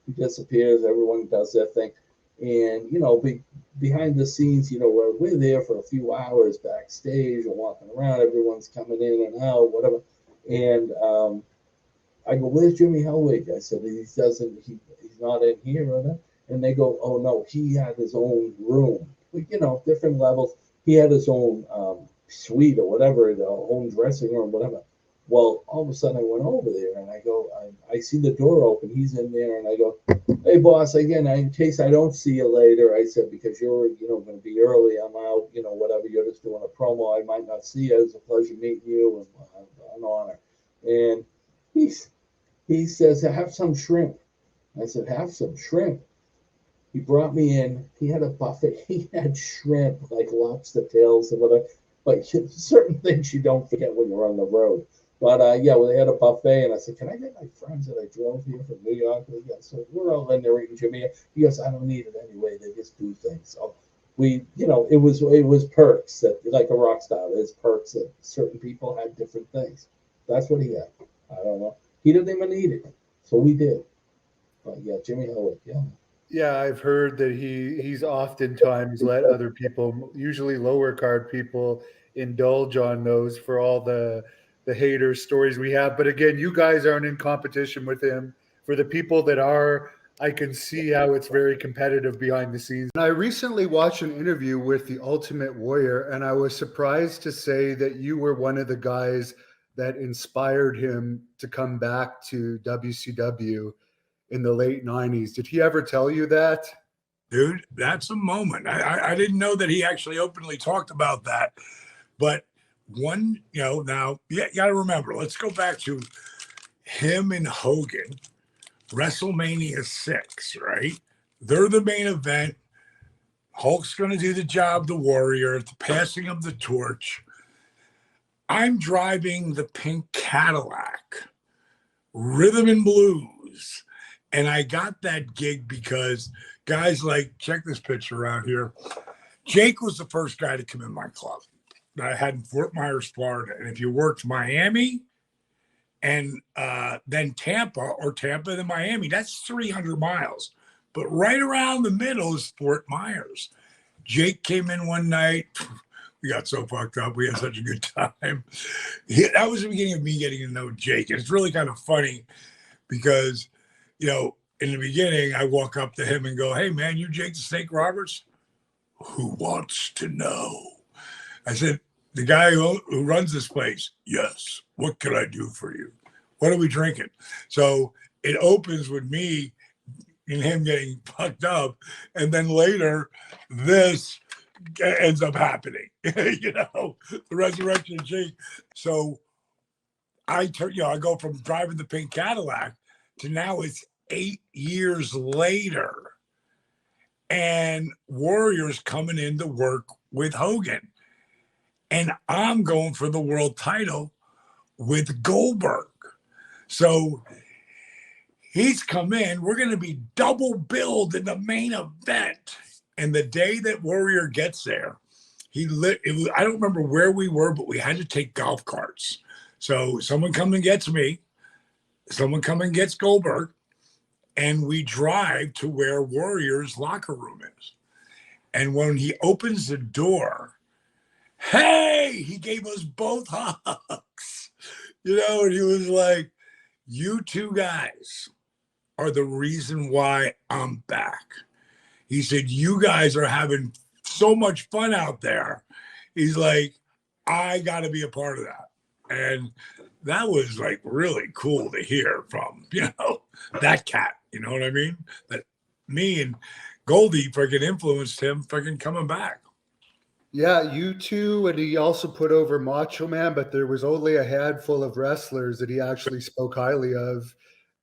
He disappears. Everyone does their thing, and behind the scenes, we're there for a few hours backstage and walking around. Everyone's coming in and out, whatever. And I go, where's Jimmy Hellwig? I said, he's not in here, or that. And they go, oh no, he had his own room. But, different levels. He had his own suite or whatever, the own dressing room, whatever. Well, all of a sudden I went over there and I go, I see the door open. He's in there and I go, hey boss, again, in case I don't see you later, I said, because you're, going to be early, I'm out, whatever, you're just doing a promo. I might not see you. It's a pleasure meeting you and an honor. And he says, have some shrimp. I said, have some shrimp. He brought me in. He had a buffet. He had shrimp, like lobster tails and whatever. But certain things you don't forget when you're on the road. But well, they had a buffet, and I said, "Can I get my friends that I drove here from New York?" So we're all in there eating Jimmy. He goes, "I don't need it anyway. They just do things." So we, it was perks that, like a rock star. There's perks that certain people had different things. That's what he had. I don't know. He didn't even need it, so we did. But yeah, Jimmy Hellwig, yeah. Yeah, I've heard that he's oftentimes let other people, usually lower card people, indulge on those for all the hater stories we have. But again, you guys aren't in competition with him. For the people that are, I can see how it's very competitive behind the scenes. And I recently watched an interview with the Ultimate Warrior, and I was surprised to say that you were one of the guys that inspired him to come back to WCW in the late 90s. Did he ever tell you that? Dude, that's a moment. I didn't know that he actually openly talked about that. But now, you got to remember, let's go back to him and Hogan, WrestleMania 6, right? They're the main event. Hulk's going to do the job, the Warrior, the passing of the torch. I'm driving the pink Cadillac, rhythm and blues. And I got that gig because guys like, check this picture out here. Jake was the first guy to come in my club that I had in Fort Myers, Florida. And if you worked Miami and then Tampa, or Tampa then Miami, that's 300 miles. But right around the middle is Fort Myers. Jake came in one night. We got so fucked up. We had such a good time. That was the beginning of me getting to know Jake. It's really kind of funny because, in the beginning, I walk up to him and go, hey, man, you Jake the Snake Roberts? Who wants to know? I said, the guy who runs this place. Yes. What can I do for you? What are we drinking? So it opens with me and him getting fucked up. And then later, this ends up happening. The resurrection of Jake. So I go from driving the pink Cadillac to now it's 8 years later. And Warrior's coming in to work with Hogan. And I'm going for the world title with Goldberg. So he's come in. We're going to be double billed in the main event. And the day that Warrior gets there, I don't remember where we were, but we had to take golf carts. So someone come and gets me. Someone come and gets Goldberg. And we drive to where Warrior's locker room is. And when he opens the door, hey, he gave us both hugs, and he was like, you two guys are the reason why I'm back. He said, you guys are having so much fun out there. He's like, I got to be a part of that. And that was like really cool to hear from, that cat, you know what I mean? That me and Goldie freaking influenced him freaking coming back. Yeah, you two, and he also put over Macho Man, but there was only a handful of wrestlers that he actually spoke highly of,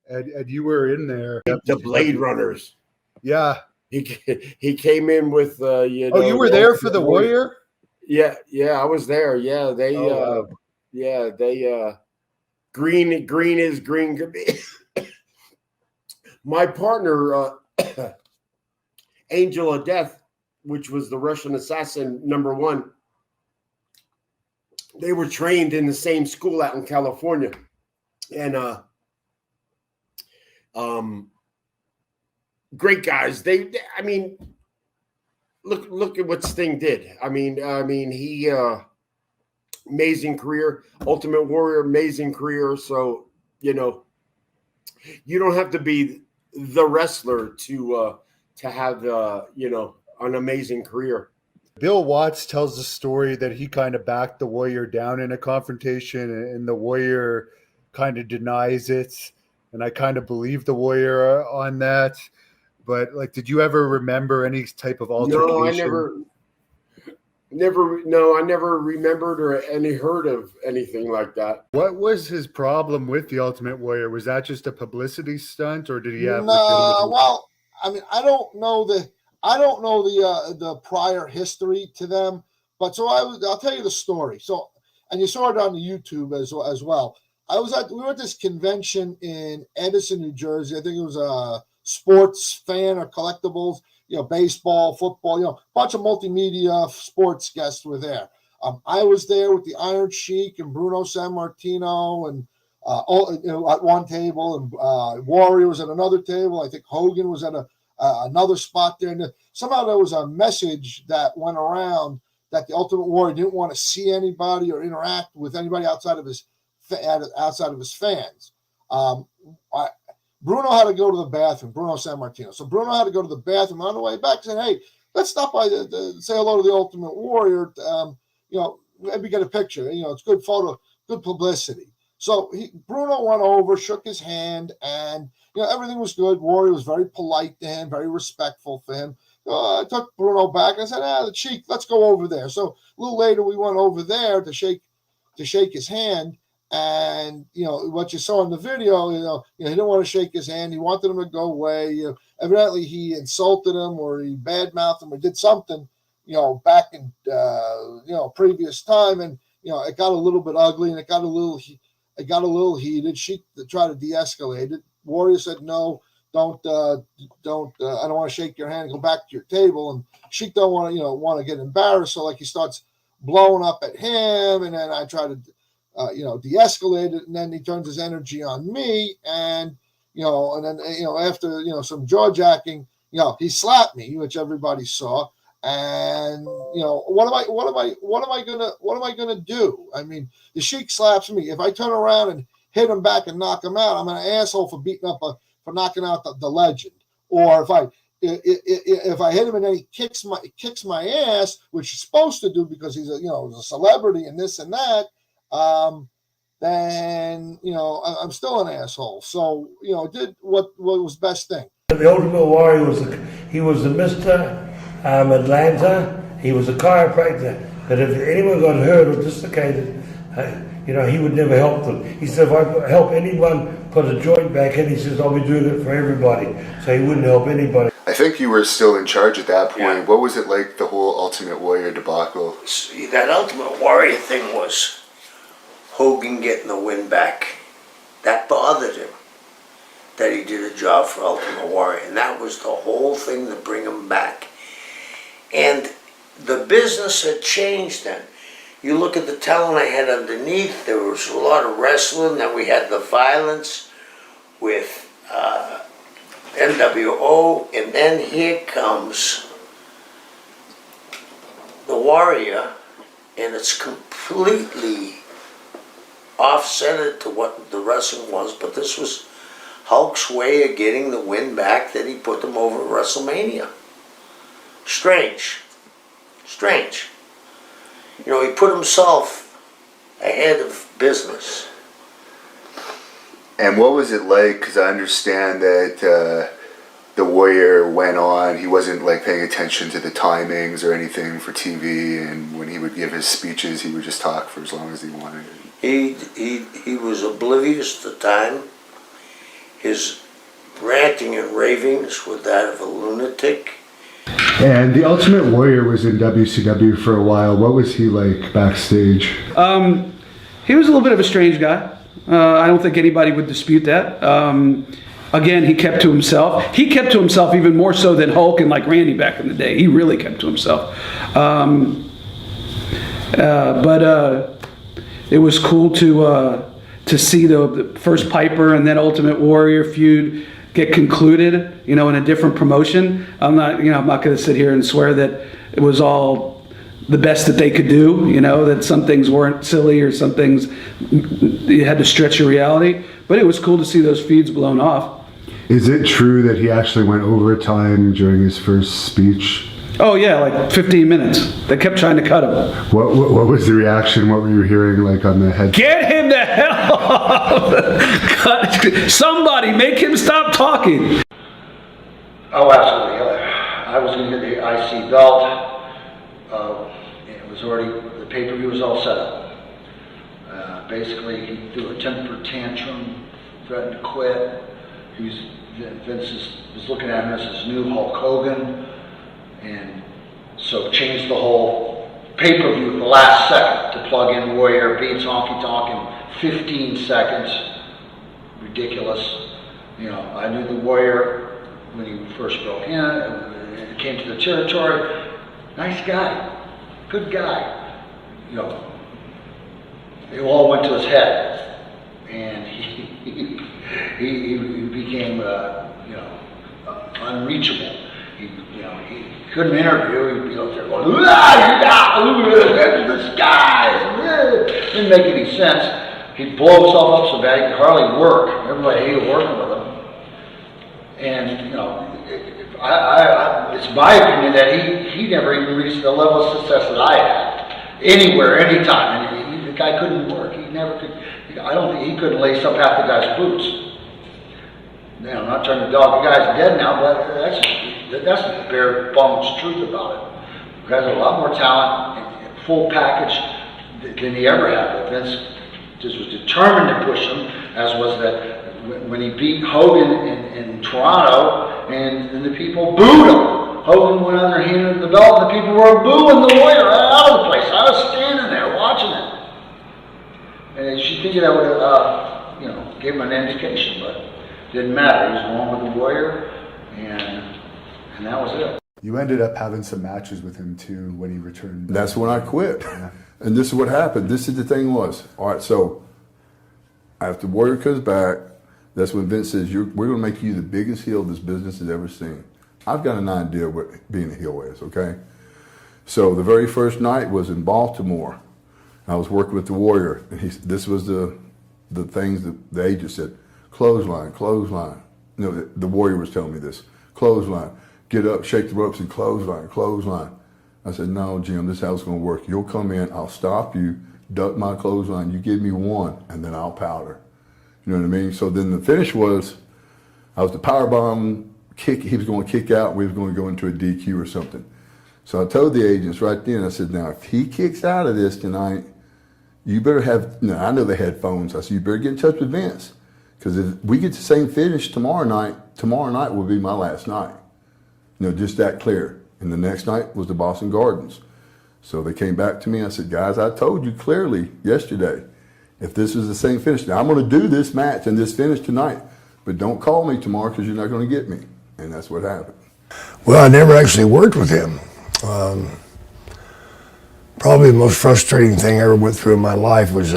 and you were in there. The Blade Runners. Yeah. He came in with Oh, you were there for the Warrior? Yeah, I was there. Yeah, they wow. green is green. My partner, Angel of Death, which was the Russian assassin #1, they were trained in the same school out in California, and great guys. I mean, look at what Sting did. I mean, he amazing career, Ultimate Warrior, amazing career. So you don't have to be the wrestler to have an amazing career. Bill Watts tells the story that he kind of backed the Warrior down in a confrontation, and the Warrior kind of denies it. And I kind of believe the Warrior on that. But like, did you ever remember any type of altercation? No, I never remembered or any heard of anything like that. What was his problem with the Ultimate Warrior? Was that just a publicity stunt, or did he have? No, well, I mean, I don't know the prior history to them, but so I'll tell you the story. So, and you saw it on the YouTube as well. We were at this convention in Edison, New Jersey. I think it was a sports fan or collectibles, baseball, football, a bunch of multimedia sports guests were there. I was there with the Iron Sheik and Bruno Sammartino and at one table, and Warrior was at another table. I think Hogan was at another spot there. And somehow there was a message that went around that the Ultimate Warrior didn't want to see anybody or interact with anybody outside of his fans. Bruno had to go to the bathroom, Bruno Sammartino. So Bruno had to go to the bathroom on the way back, saying, "Hey, let's stop by to say hello to the Ultimate Warrior. Maybe get a picture. It's good photo, good publicity." So Bruno went over, shook his hand, and everything was good. Warrior was very polite to him, very respectful for him. I took Bruno back and I said, the Sheik, let's go over there. So a little later, we went over there to shake his hand. And what you saw in the video, he didn't want to shake his hand. He wanted him to go away. Evidently he insulted him, or he badmouthed him, or did something, back in previous time, and it got a little bit ugly, and it got a little heated. She tried to de-escalate it. Warrior said, "No, don't. I don't want to shake your hand. Go back to your table." And Sheik don't want to get embarrassed, so like he starts blowing up at him, and then I try to de-escalate it, and then he turns his energy on me, and then after some jaw jacking, he slapped me, which everybody saw, and what am I gonna do? I mean, the Sheik slaps me. If I turn around and hit him back and knock him out, I'm an asshole for for knocking out the legend. Or if I hit him and then he kicks my ass, which he's supposed to do because he's a celebrity and this and that. Then I'm still an asshole. So did what was best thing. The Ultimate Warrior was the Mr. Atlanta. He was a chiropractor. But if anyone got hurt or dislocated, he would never help them. He said, if I help anyone put a joint back in, he says, I'll be doing it for everybody. So he wouldn't help anybody. I think you were still in charge at that point. Yeah. What was it like, the whole Ultimate Warrior debacle? See, that Ultimate Warrior thing was Hogan getting the win back. That bothered him, that he did a job for Ultimate Warrior. And that was the whole thing to bring him back. And the business had changed then. You look at the talent I had underneath, there was a lot of wrestling, then we had the violence with NWO, and then here comes the Warrior, and it's completely off-centered to what the wrestling was, but this was Hulk's way of getting the win back, that he put them over at WrestleMania. Strange. He put himself ahead of business. And what was it like? Because I understand that the Warrior went on, he wasn't like paying attention to the timings or anything for TV, and when he would give his speeches, he would just talk for as long as he wanted. He was oblivious to time. His ranting and ravings were that of a lunatic. And the Ultimate Warrior was in WCW for a while. What was he like backstage? He was a little bit of a strange guy. I don't think anybody would dispute that. Again, he kept to himself. He kept to himself even more so than Hulk and like Randy back in the day. He really kept to himself. it was cool to see the first Piper and then Ultimate Warrior feud get concluded, in a different promotion. I'm not going to sit here and swear that it was all the best that they could do, that some things weren't silly or some things you had to stretch your reality, but it was cool to see those feuds blown off. Is it true that he actually went overtime during his first speech? Oh yeah, like 15 minutes. They kept trying to cut him. What was the reaction? What were you hearing on the head? Get him the hell off! Somebody make him stop talking. Oh, absolutely. I was going to get the IC belt. It was already, the pay-per-view was all set up. Basically, he threw a temper tantrum, threatened to quit. Vince was looking at him as his new Hulk Hogan, and so changed the whole pay-per-view at the last second to plug in Warrior, beats Honky Tonk in 15 seconds. Ridiculous. I knew the Warrior when he first broke in and came to the territory. Nice guy, good guy. It all went to his head, and he became unreachable. He couldn't interview. He'd be up there going, this guy. Didn't make any sense. He'd blow himself up so bad he could hardly work. Everybody hated working with him. And it's my opinion that he never even reached the level of success that I had anywhere, anytime. And the guy couldn't work. He never could. I don't think he couldn't lace up half the guy's boots. Now, I'm not trying to dog the guy's dead now, but that's the bare bones truth about it. The guy's got a lot more talent and full package than he ever had. But Vince just was determined to push him, as was that when he beat Hogan in Toronto, and the people booed him. Hogan went on there, handed the belt, and the people were booing the Warrior out of the place. I was standing there watching it. And she thinking that would have, gave him an indication, but didn't matter. He was along with the Warrior, and that was it. You ended up having some matches with him too when he returned. That's when I quit. Yeah. And this is what happened. This is the thing was. All right, so after Warrior comes back, that's when Vince says, we're going to make you the biggest heel this business has ever seen. I've got an idea what being a heel is, okay? So the very first night was in Baltimore. I was working with the Warrior, and this was the things that the agent said, clothesline, clothesline. The Warrior was telling me this, clothesline, get up, shake the ropes, and clothesline, clothesline. I said, no, Jim, this is how it's going to work. You'll come in, I'll stop you, duck my clothesline, you give me one, and then I'll powder. You know what I mean? So then the finish was, I was the powerbomb kick, he was going to kick out, we was going to go into a DQ or something. So I told the agents right then, I said, now if he kicks out of this tonight, you better have, I know they had phones. I said, you better get in touch with Vince. Because if we get the same finish tomorrow night will be my last night. Just that clear. And the next night was the Boston Gardens. So they came back to me. I said, guys, I told you clearly yesterday, if this is the same finish, now I'm going to do this match and this finish tonight, but don't call me tomorrow because you're not going to get me. And that's what happened. Well, I never actually worked with him. Probably the most frustrating thing I ever went through in my life was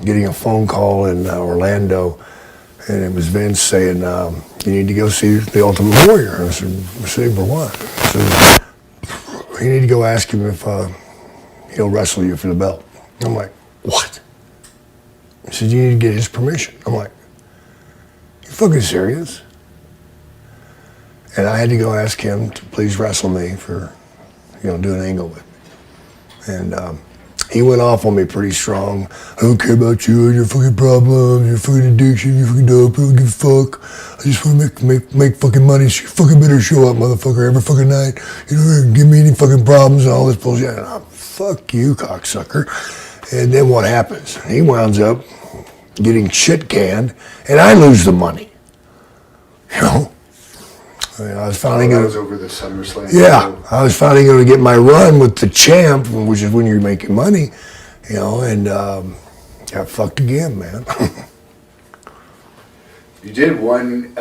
getting a phone call in Orlando, and it was Vince saying, you need to go see the Ultimate Warrior. I said, see for what? I said, you need to go ask him if he'll wrestle you for the belt. I'm like, what? He said, you need to get his permission. I'm like, you fucking serious? And I had to go ask him to please wrestle me for, do an angle with me. And he went off on me pretty strong. I don't care about you and your fucking problems, your fucking addiction, your fucking dope, I don't give a fuck. I just want to make fucking money, so you fucking better show up, motherfucker, every fucking night. You don't give me any fucking problems and all this bullshit. And I'm, fuck you, cocksucker. And then what happens? He winds up getting shit canned, and I lose the money. I was finally going. That was over the SummerSlam. Yeah, I was finally going to get my run with the champ, which is when you're making money, and got fucked again, man. You did one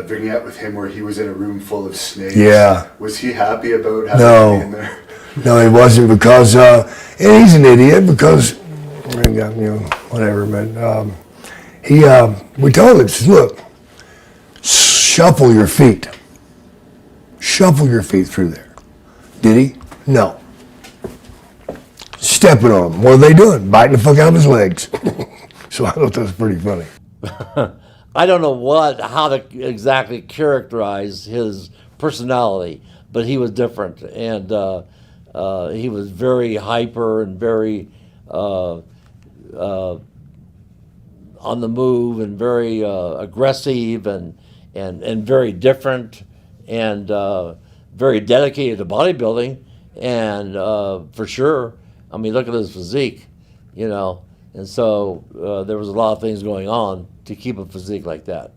vignette with him where he was in a room full of snakes. Yeah. Was he happy about having me in there? No, he wasn't, because, and he's an idiot, because and whatever. But we told him, says, look, shuffle your feet through there. Did he? No. Stepping on him. What are they doing? Biting the fuck out of his legs. So I thought that was pretty funny. I don't know how to exactly characterize his personality, but he was different, and he was very hyper and very on the move and very aggressive and very different and very dedicated to bodybuilding, and for sure. I mean, look at his physique, and so there was a lot of things going on to keep a physique like that.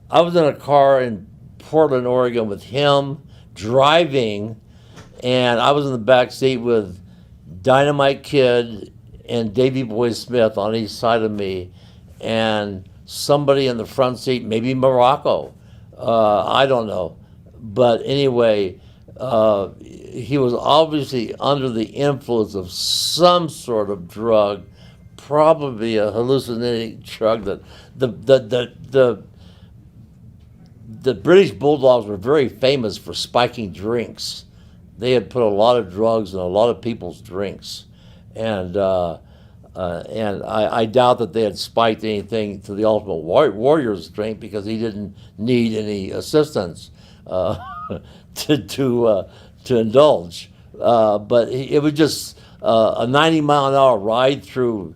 I was in a car in Portland, Oregon with him driving, and I was in the back seat with Dynamite Kid and Davey Boy Smith on each side of me, and somebody in the front seat, maybe Morocco, I don't know. But anyway, he was obviously under the influence of some sort of drug, probably a hallucinating drug. That the British Bulldogs were very famous for spiking drinks. They had put a lot of drugs in a lot of people's drinks, and I doubt that they had spiked anything to the Ultimate Warrior's drink because he didn't need any assistance to indulge. But it was just a 90-mile-an-hour ride through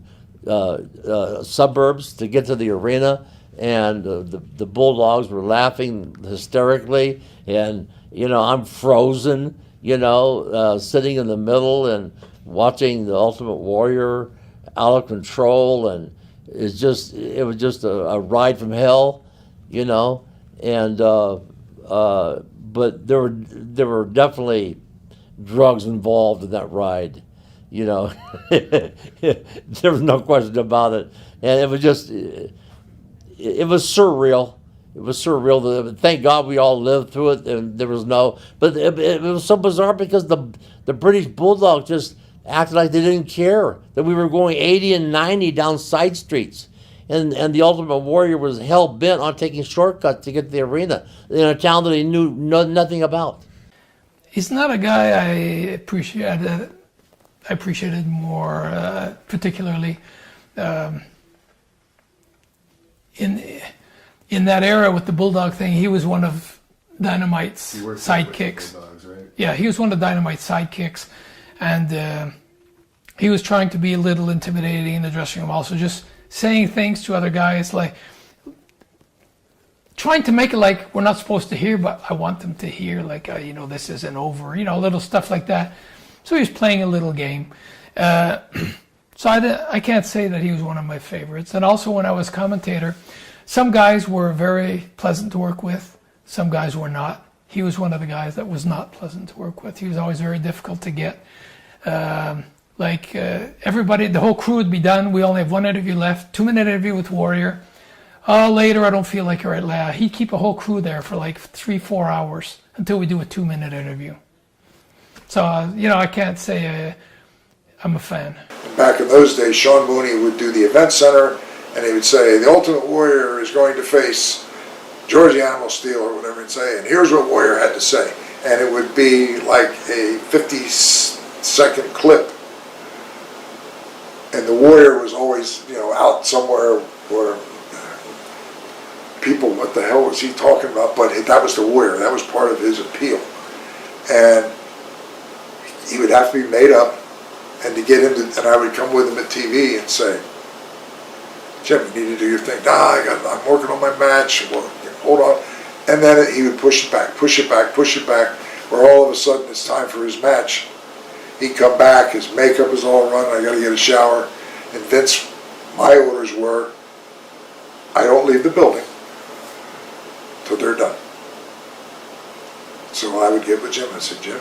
suburbs to get to the arena, and the Bulldogs were laughing hysterically, and I'm frozen, sitting in the middle and watching the Ultimate Warrior out of control, and it was just a ride from hell, and but there were definitely drugs involved in that ride, there was no question about it, and it was just it was surreal. It was surreal. Thank God we all lived through it, and there was but it was so bizarre because the British Bulldogs just acted like they didn't care that we were going 80 and 90 down side streets. And the Ultimate Warrior was hell-bent on taking shortcuts to get to the arena in a town that he knew nothing about. He's not a guy I appreciated more, particularly in that era with the Bulldog thing. He was one of Dynamite's sidekicks. Bulldogs, right? Yeah, he was one of Dynamite's sidekicks, and he was trying to be a little intimidating in the dressing room, also just saying things to other guys, like trying to make it like we're not supposed to hear, but I want them to hear, like, this isn't over, little stuff like that. So he was playing a little game. So I can't say that he was one of my favorites. And also when I was commentator, some guys were very pleasant to work with, some guys were not. He was one of the guys that was not pleasant to work with. He was always very difficult to get. Everybody, the whole crew would be done. We only have one interview left, 2-minute interview with Warrior. Later, I don't feel like you're at he'd keep a whole crew there for like 3-4 hours until we do a 2-minute interview. So, I can't say I'm a fan. Back in those days, Sean Mooney would do the event center, and he would say, the Ultimate Warrior is going to face George the Animal Steel or whatever he'd say, and here's what Warrior had to say. And it would be like a 50-second clip. And the Warrior was always, out somewhere where people, what the hell was he talking about? But that was the Warrior. That was part of his appeal. And he would have to be made up, and to get him to, and I would come with him at TV and say, Jim, you need to do your thing. I'm working on my match. Well, hold on. And then he would push it back, where all of a sudden it's time for his match. He'd come back, his makeup is all run, I gotta get a shower. And Vince, my orders were, I don't leave the building till they're done. So I would get with Jim. I said, Jim,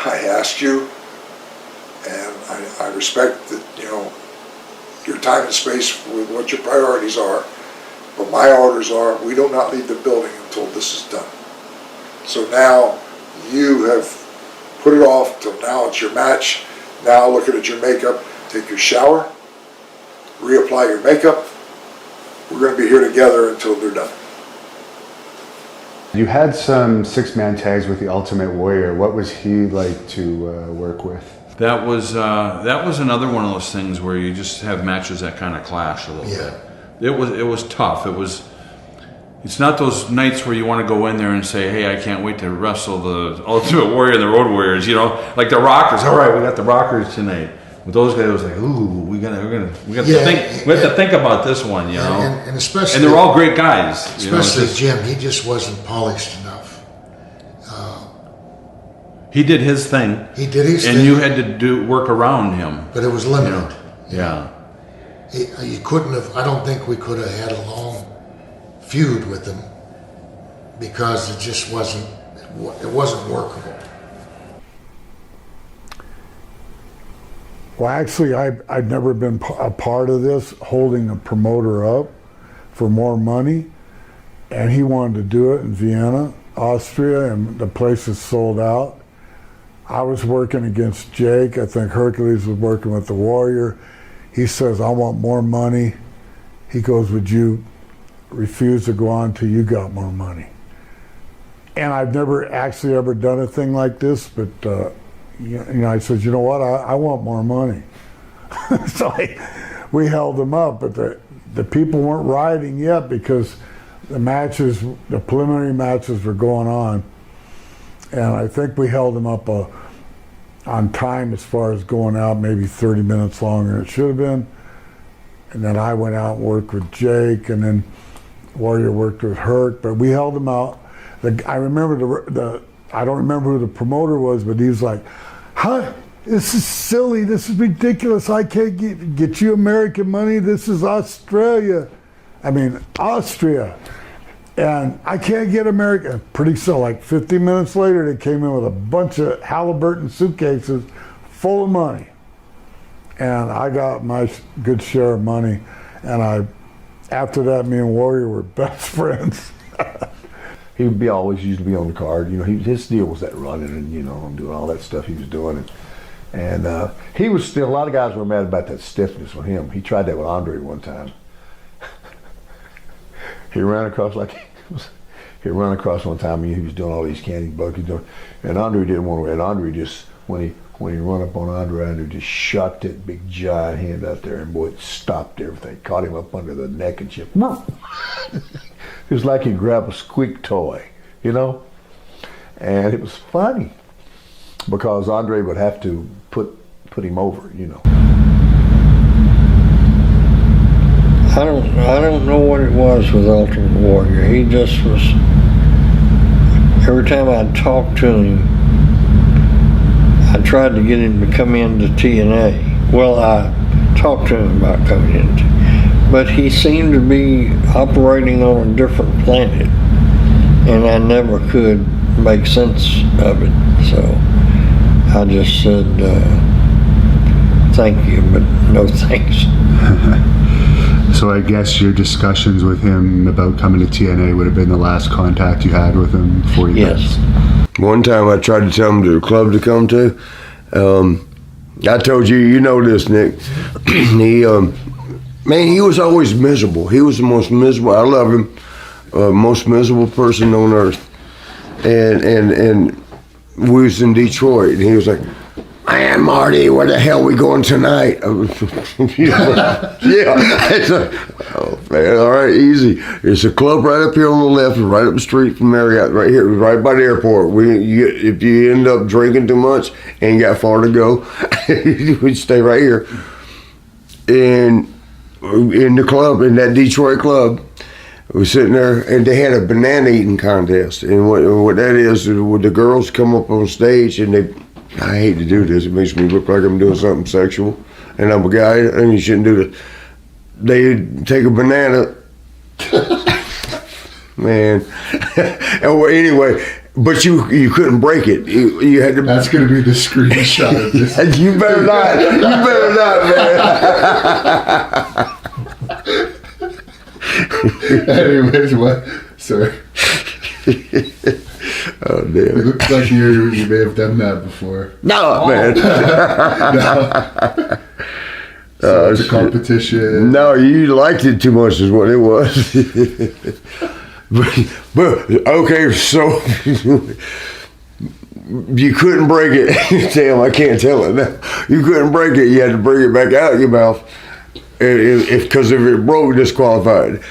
I asked you, and I respect that, your time and space with what your priorities are, but my orders are, we do not leave the building until this is done. So now you have put it off till now it's your match. Now looking at your makeup, take your shower, reapply your makeup. We're going to be here together until they're done. You had some six-man tags with the Ultimate Warrior. What was he like to work with? That was another one of those things where you just have matches that kind of clash a little bit. It was tough. It's not those nights where you want to go in there and say, "Hey, I can't wait to wrestle the Ultimate Warrior and the Road Warriors." You know, like the Rockers. All right, we got the Rockers tonight. With those guys, it was like, "Ooh, we got to think about this one." You know, and especially, and they're all great guys. Especially Jim, he just wasn't polished enough. He did his thing. He did his thing, and you had to work around him. But it was limited. Yeah. You couldn't have. I don't think we could have had a long feud with him because it just wasn't. It wasn't workable. Well, actually, I'd never been a part of this, holding a promoter up for more money, and he wanted to do it in Vienna, Austria, and the place is sold out. I was working against Jake. I think Hercules was working with the Warrior. He says, "I want more money." He goes, "Would you refuse to go on till you got more money?" And I've never actually ever done a thing like this, but I said, "You know what? I want more money." So we held them up, but the people weren't rioting yet because the preliminary matches were going on. And I think we held them up on time as far as going out, maybe 30 minutes longer than it should have been. And then I went out and worked with Jake, and then Warrior worked with Herc, but we held them out. I remember I don't remember who the promoter was, but he was like, "Huh? This is silly. This is ridiculous. I can't get you American money. This is Austria. And I can't get American." Pretty soon, like 15 minutes later, they came in with a bunch of Halliburton suitcases full of money. And I got my good share of money. And after that, me and Warrior were best friends. He would always used to be on the card. His deal was that running and doing all that stuff he was doing. And he was still, a lot of guys were mad about that stiffness with him. He tried that with Andre one time. He ran across one time. He was doing all these candy buckets, and Andre didn't want to. And Andre just when he run up on Andre just shot that big giant hand out there, and boy, it stopped everything. Caught him up under the neck and just. It was like he grabbed a squeak toy, and it was funny because Andre would have to put him over, I don't know what it was with Ultimate Warrior. He just was, every time I'd talk to him, I tried to get him to come into TNA. Well, I talked to him about coming into, but he seemed to be operating on a different planet, and I never could make sense of it. So I just said, thank you, but no thanks. So I guess your discussions with him about coming to TNA would have been the last contact you had with him before you Yes. One time I tried to tell him to the club to come to. I told you this, Nick. He was always miserable. He was the most miserable. I love him. Most miserable person on earth. And we was in Detroit, and he was like, "Man, Marty, where the hell we going tonight?" Oh man, all right, easy. There's a club right up here on the left, right up the street from Marriott, right here, right by the airport. If you end up drinking too much, ain't got far to go, we stay right here. And in the club, in that Detroit club, we were sitting there, and they had a banana eating contest. And what that is, when the girls come up on stage, and I hate to do this, it makes me look like I'm doing something sexual, and I'm a guy, and you shouldn't do this. They take a banana, man. Anyway, but you couldn't break it. You had to. That's going to be the screenshot of this. You better not. You better not, man. Anyways, what? Sorry. Oh damn! It looks like you may have done that before. No, man. No. So it's a competition. No, you liked it too much, is what it was. but okay, so you couldn't break it. Damn, I can't tell it now. You couldn't break it. You had to bring it back out of your mouth, because if it broke, disqualified.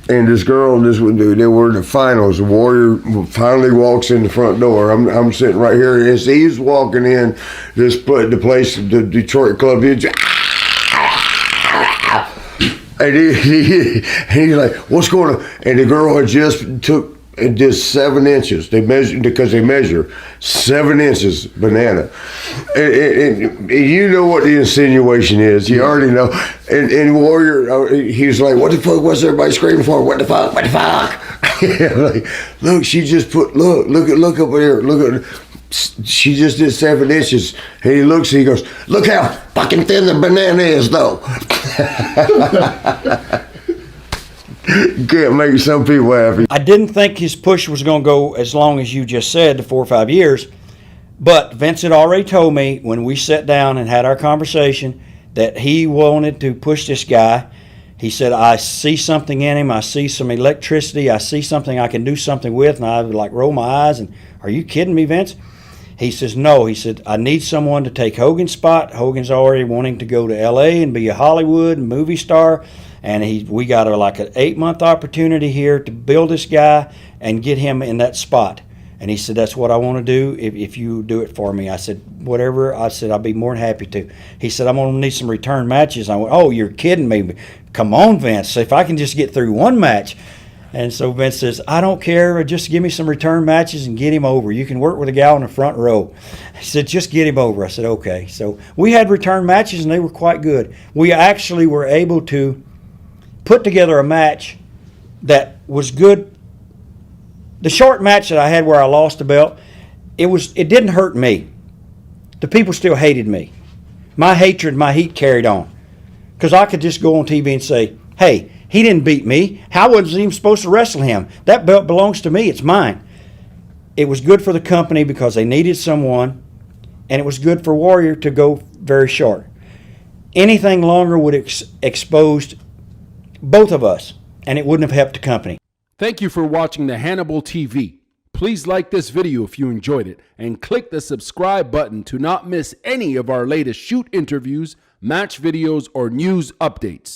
And this girl, they were in the finals. The Warrior finally walks in the front door. I'm sitting right here. As he's walking in, the place, the Detroit club, and he's like, "What's going on?" And the girl had just did 7 inches. They measure 7 inches banana. And you know what the insinuation is. You already know. And Warrior, he's like, "What the fuck was everybody screaming for? What the fuck? What the fuck?" Like, look, she just put, look up there. Look at, she just did 7 inches. And he looks and he goes, "Look how fucking thin the banana is, though." You can't make some people happy. I didn't think his push was going to go as long as you just said, the 4 or 5 years. But Vince had already told me when we sat down and had our conversation that he wanted to push this guy. He said, "I see something in him. I see some electricity. I see something I can do something with." And I would like roll my eyes and, "Are you kidding me, Vince?" He says, "No." He said, "I need someone to take Hogan's spot. Hogan's already wanting to go to LA and be a Hollywood movie star. And we got like an 8-month opportunity here to build this guy and get him in that spot." And he said, "That's what I want to do if you do it for me." I said, "Whatever." I said, "I'll be more than happy to." He said, "I'm going to need some return matches." I went, "Oh, you're kidding me. Come on, Vince. If I can just get through one match." And so Vince says, "I don't care. Just give me some return matches and get him over. You can work with a gal in the front row." He said, "Just get him over." I said, "Okay." So we had return matches and they were quite good. We actually were able to put together a match that was good. The short match that I had where I lost the belt, it didn't hurt me. The people still hated me. My hatred, my heat carried on. Because I could just go on TV and say, "Hey, he didn't beat me. How was he even supposed to wrestle him? That belt belongs to me. It's mine." It was good for the company because they needed someone, and it was good for Warrior to go very short. Anything longer would expose both of us, and it wouldn't have helped the company. Thank you for watching the Hannibal TV. Please like this video if you enjoyed it, and click the subscribe button to not miss any of our latest shoot interviews, match videos, or news updates.